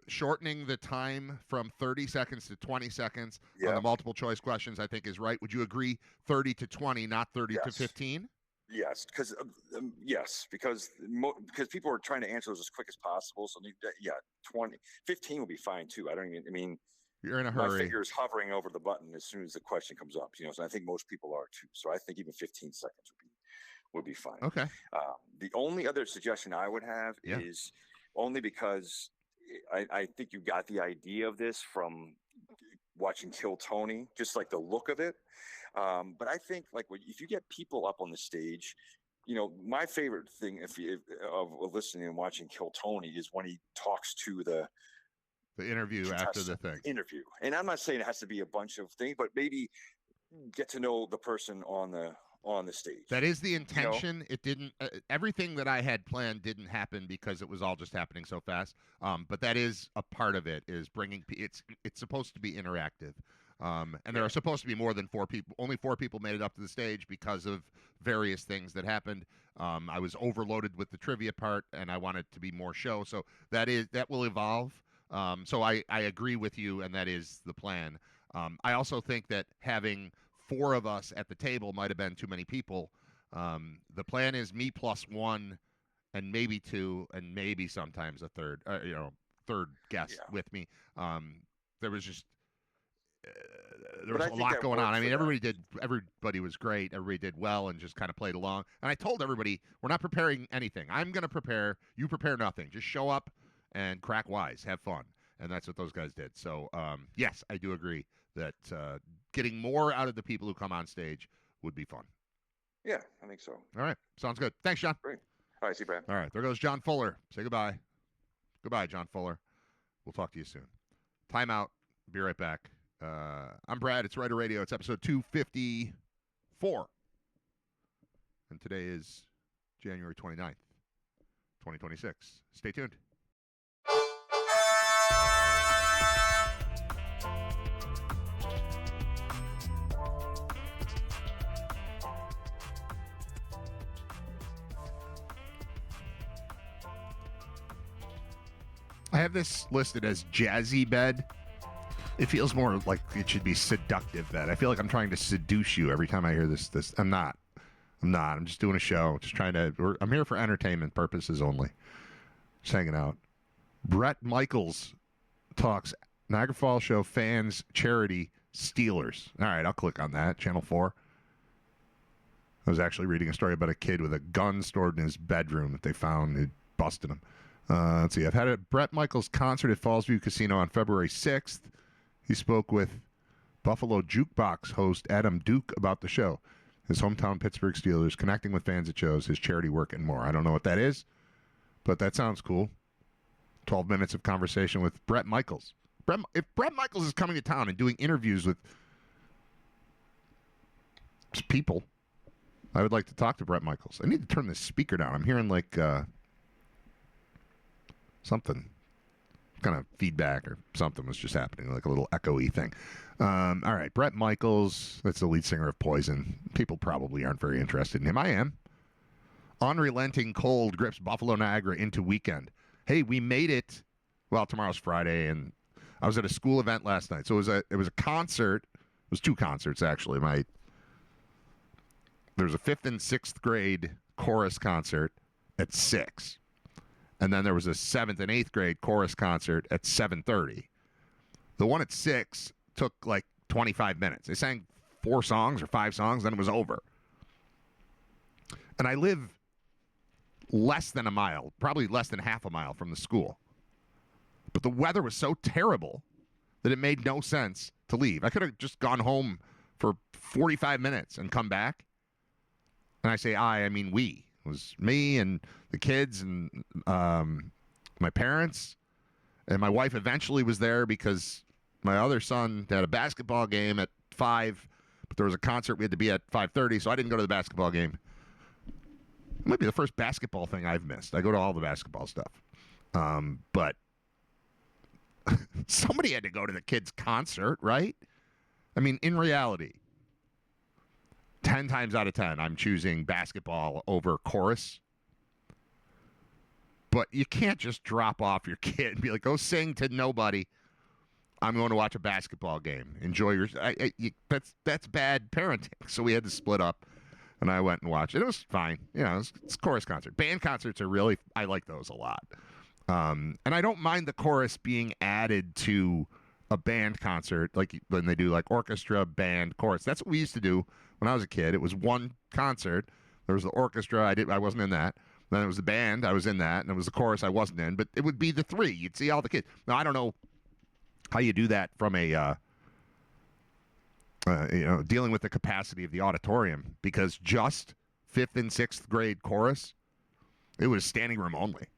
shortening the time from 30 seconds to 20 seconds on the multiple choice questions, I think, is right. Would you agree 30 to 20, not 30 to 15? Yes, because people are trying to answer those as quick as possible. So yeah, 15 will be fine too. I mean, you're in a my hurry. finger is hovering over the button as soon as the question comes up. So I think most people are too. So I think even 15 seconds would be fine. Okay. The only other suggestion I would have is only because I think you got the idea of this from watching Kill Tony, just like the look of it. But I think like if you get people up on the stage, my favorite thing of listening and watching Kill Tony is when he talks to the interview after the thing. Interview. And I'm not saying it has to be a bunch of things, but maybe get to know the person on the stage. That is the intention. It didn't. Everything that I had planned didn't happen because it was all just happening so fast. But that is a part of it. Is bringing. It's supposed to be interactive. And there are supposed to be more than 4 people. Only 4 people made it up to the stage because of various things that happened. I was overloaded with the trivia part, and I wanted to be more show. So that will evolve. So I agree with you, and that is the plan. I also think that having 4 of us at the table might have been too many people. The plan is me plus 1, and maybe 2, and maybe sometimes a third guest with me. There was just there was a lot going on. I mean, everybody was great. Everybody did well and just kind of played along. And I told everybody, we're not preparing anything. I'm going to prepare. You prepare nothing. Just show up and crack wise. Have fun. And that's what those guys did. So, yes, I do agree that getting more out of the people who come on stage would be fun. Yeah, I think so. All right. Sounds good. Thanks, John. Great. All right, see you, Brad. All right. There goes John Fuller. Say goodbye. Goodbye, John Fuller. We'll talk to you soon. Timeout. Be right back. I'm Brad. It's Riter Radio. It's episode 254. And today is January 29th, 2026. Stay tuned. I have this listed as jazzy bed. It feels more like it should be seductive bed. I feel like I'm trying to seduce you every time I hear this. I'm not. I'm just doing a show. Just trying to. I'm here for entertainment purposes only. Just hanging out. Bret Michaels talks Niagara Falls Show fans charity Steelers. All right, I'll click on that. Channel 4. I was actually reading a story about a kid with a gun stored in his bedroom that they found. It busted him. Let's see. I've had a Bret Michaels concert at Fallsview Casino on February 6th. He spoke with Buffalo Jukebox host Adam Duke about the show, his hometown Pittsburgh Steelers, connecting with fans at shows, his charity work, and more. I don't know what that is, but that sounds cool. 12 minutes of conversation with Bret Michaels. If Bret Michaels is coming to town and doing interviews with people, I would like to talk to Bret Michaels. I need to turn this speaker down. I'm hearing like something. Kind of feedback or something was just happening, like a little echoey thing. All right, Bret Michaels, that's the lead singer of Poison. People probably aren't very interested in him. I am. Unrelenting cold grips Buffalo Niagara into weekend. Hey, we made it. Well, tomorrow's Friday, and I was at a school event last night. So it was a concert. It was 2 concerts, actually. There was a 5th and 6th grade chorus concert at 6. And then there was a 7th and 8th grade chorus concert at 7:30. The one at 6 took like 25 minutes. They sang 4 songs or 5 songs, then it was over. And I live less than a mile, probably less than half a mile from the school. But the weather was so terrible that it made no sense to leave. I could have just gone home for 45 minutes and come back. And I say I mean we. It was me and the kids and my parents. And my wife eventually was there because my other son had a basketball game at 5, but there was a concert we had to be at 5:30, so I didn't go to the basketball game. It might be the first basketball thing I've missed. I go to all the basketball stuff. But somebody had to go to the kids' concert, right? I mean, in reality, 10 times out of 10, I'm choosing basketball over chorus. But you can't just drop off your kid and be like, go sing to nobody. I'm going to watch a basketball game. Enjoy your... That's bad parenting. So we had to split up, and I went and watched it. It was fine. You know, it's a chorus concert. Band concerts are really... I like those a lot. And I don't mind the chorus being added to a band concert, like when they do like orchestra, band, chorus. That's what we used to do when I was a kid. It was one concert. There was the orchestra. I wasn't in that. Then it was the band. I was in that. And it was the chorus I wasn't in. But it would be the 3. You'd see all the kids. Now, I don't know how you do that from a, dealing with the capacity of the auditorium. Because just 5th and 6th grade chorus, it was standing room only.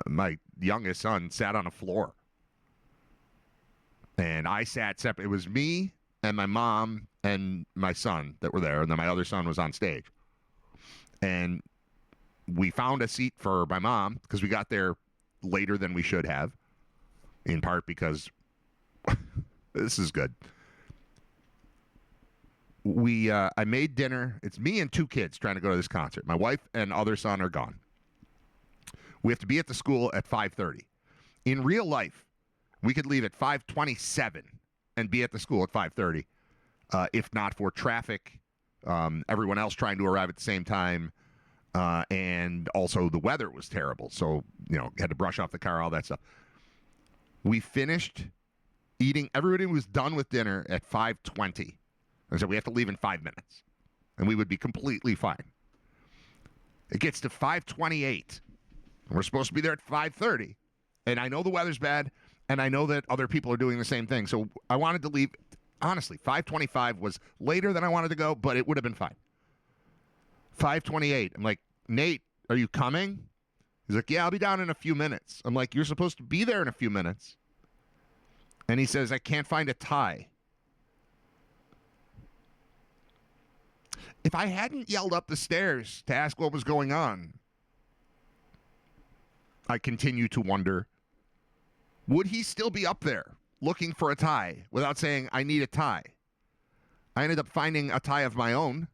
My youngest son sat on a floor. And I sat separate. It was me and my mom and my son that were there. And then my other son was on stage. And we found a seat for my mom because we got there later than we should have. In part because this is good. I made dinner. It's me and 2 kids trying to go to this concert. My wife and other son are gone. We have to be at the school at 5:30. In real life, we could leave at 5:27 and be at the school at 5:30, if not for traffic, everyone else trying to arrive at the same time, and also the weather was terrible. So, had to brush off the car, all that stuff. We finished eating. Everybody was done with dinner at 5:20. I said, we have to leave in 5 minutes, and we would be completely fine. It gets to 5:28, and we're supposed to be there at 5:30, and I know the weather's bad, and I know that other people are doing the same thing, so I wanted to leave. Honestly, 5:25 was later than I wanted to go, but it would have been fine. 5:28, I'm like, Nate, are you coming? He's like, yeah, I'll be down in a few minutes. I'm like, you're supposed to be there in a few minutes. And he says, I can't find a tie. If I hadn't yelled up the stairs to ask what was going on, I continue to wonder, would he still be up there looking for a tie without saying, I need a tie? I ended up finding a tie of my own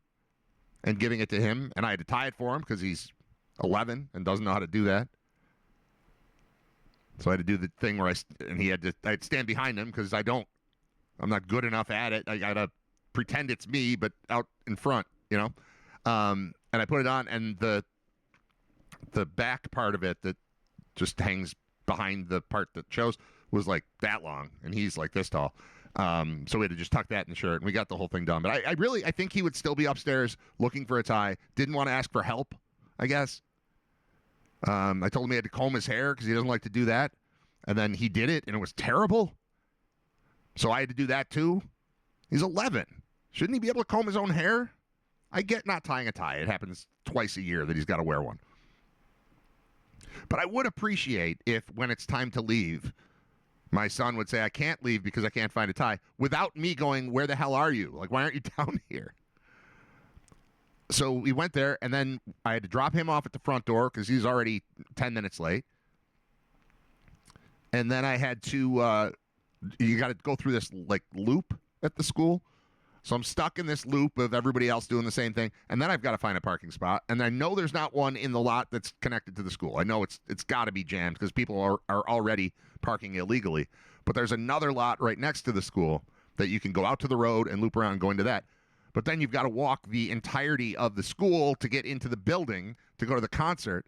and giving it to him, and I had to tie it for him because he's 11 and doesn't know how to do that. So I had to do the thing where I'd stand behind him because I'm not good enough at it. I got to pretend it's me, but out in front, and I put it on, and the back part of it that just hangs behind the part that shows was like that long, and he's like this tall. So we had to just tuck that in the shirt, and we got the whole thing done. But I think he would still be upstairs looking for a tie. Didn't want to ask for help, I guess. I told him he had to comb his hair because he doesn't like to do that. And then he did it, and it was terrible. So I had to do that too. He's 11. Shouldn't he be able to comb his own hair? I get not tying a tie. It happens twice a year that he's got to wear one. But I would appreciate if, when it's time to leave, my son would say, I can't leave because I can't find a tie, without me going, where the hell are you? Like, why aren't you down here? So we went there, and then I had to drop him off at the front door because he's already 10 minutes late. And then I had to, you got to go through this, loop at the school. So I'm stuck in this loop of everybody else doing the same thing. And then I've got to find a parking spot. And I know there's not one in the lot that's connected to the school. I know it's got to be jammed because people are already parking illegally. But there's another lot right next to the school that you can go out to the road and loop around and go into that. But then you've got to walk the entirety of the school to get into the building to go to the concert.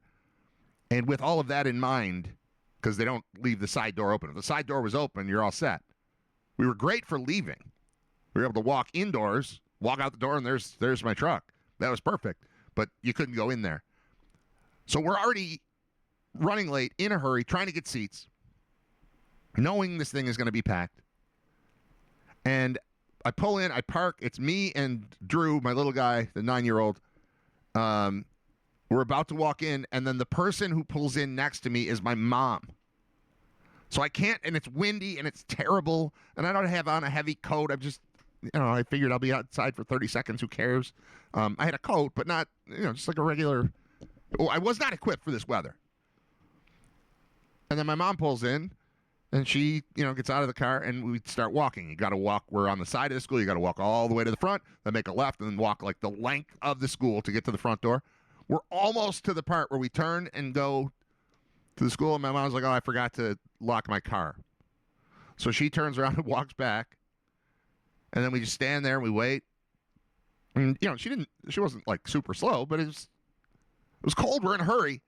And with all of that in mind, because they don't leave the side door open. If the side door was open, you're all set. We were great for leaving. We were able to walk indoors, walk out the door, and there's my truck. That was perfect. But you couldn't go in there. So we're already running late, in a hurry, trying to get seats, knowing this thing is going to be packed. And I pull in, I park. It's me and Drew, my little guy, the 9-year-old. We're about to walk in, and then the person who pulls in next to me is my mom. So I can't, and it's windy, and it's terrible, and I don't have on a heavy coat. I figured I'll be outside for 30 seconds. Who cares? I had a coat, but not, just like a regular. I was not equipped for this weather. And then my mom pulls in, and she, gets out of the car, and we start walking. You got to walk. We're on the side of the school. You got to walk all the way to the front, then make a left, and then walk like the length of the school to get to the front door. We're almost to the part where we turn and go to the school, and my mom's like, oh, I forgot to lock my car. So she turns around and walks back, and then we just stand there and we wait. And, she wasn't like super slow, but it was cold. We're in a hurry.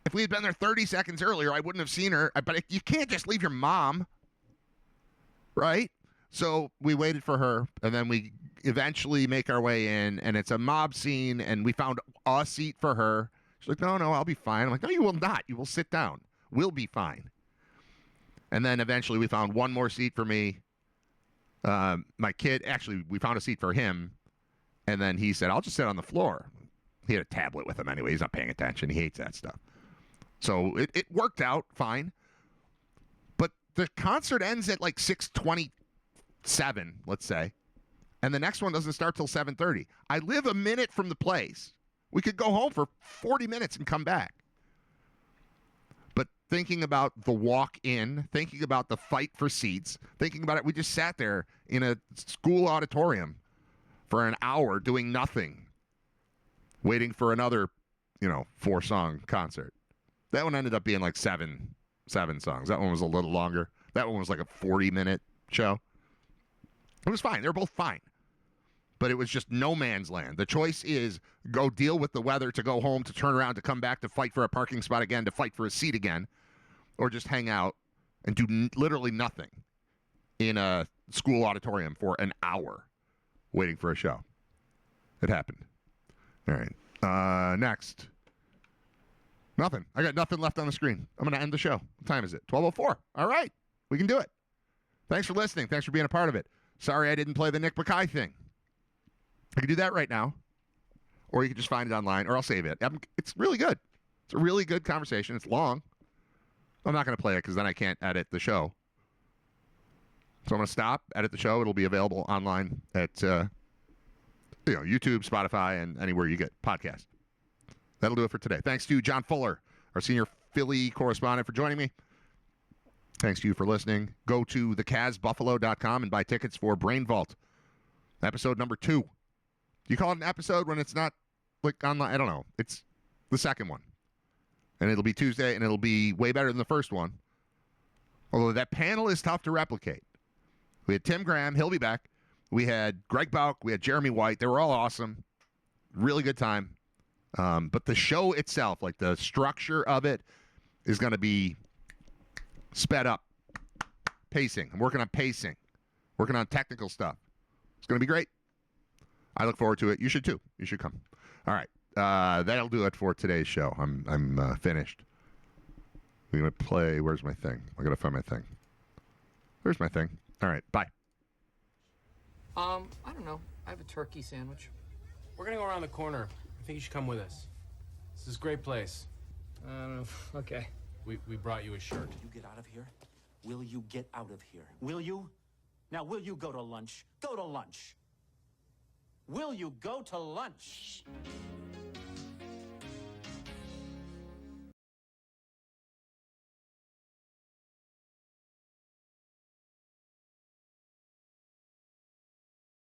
If we had been there 30 seconds earlier, I wouldn't have seen her. But you can't just leave your mom, right? So we waited for her, and then we eventually make our way in, and it's a mob scene, and we found a seat for her. She's like, no, I'll be fine. I'm like, no, you will not. You will sit down. We'll be fine. And then eventually we found one more seat for me. My kid, actually, we found a seat for him, and then he said, I'll just sit on the floor. He had a tablet with him anyway. He's not paying attention. He hates that stuff. So it worked out fine. But the concert ends at like 6:27, let's say. And the next one doesn't start till 7:30. I live a minute from the place. We could go home for 40 minutes and come back. But thinking about the walk in, thinking about the fight for seats, thinking about it. We just sat there in a school auditorium for an hour doing nothing, waiting for another, 4-song concert. That one ended up being like seven songs. That one was a little longer. That one was like a 40-minute show. It was fine. They were both fine. But it was just no man's land. The choice is go deal with the weather, to go home, to turn around, to come back, to fight for a parking spot again, to fight for a seat again, or just hang out and do literally nothing in a school auditorium for an hour waiting for a show. It happened. All right. Next. Nothing. I got nothing left on the screen. I'm going to end the show. What time is it? 12:04. All right. We can do it. Thanks for listening. Thanks for being a part of it. Sorry I didn't play the Nick Mackay thing. I can do that right now. Or you can just find it online, or I'll save it. It's really good. It's a really good conversation. It's long. I'm not going to play it because then I can't edit the show. So I'm going to stop, edit the show. It'll be available online at YouTube, Spotify, and anywhere you get podcasts. That'll do it for today. Thanks to John Fuller, our senior Philly correspondent, for joining me. Thanks to you for listening. Go to thecazbuffalo.com and buy tickets for Brain Vault, episode number 2. Do you call it an episode when it's not like online? I don't know. It's the second one. And it'll be Tuesday, and it'll be way better than the first one. Although that panel is tough to replicate. We had Tim Graham. He'll be back. We had Greg Bauk. We had Jeremy White. They were all awesome. Really good time. But the show itself, like the structure of it, is going to be sped up. Pacing. I'm working on pacing. Working on technical stuff. It's going to be great. I look forward to it. You should too. You should come. All right. That'll do it for today's show. I'm finished. We're going to play. Where's my thing? I got to find my thing. Where's my thing? All right. Bye. I don't know. I have a turkey sandwich. We're gonna go around the corner. I think you should come with us. This is a great place. Okay. We brought you a shirt. You get out of here? Will you get out of here? Will you? Now, will you go to lunch? Go to lunch. Will you go to lunch?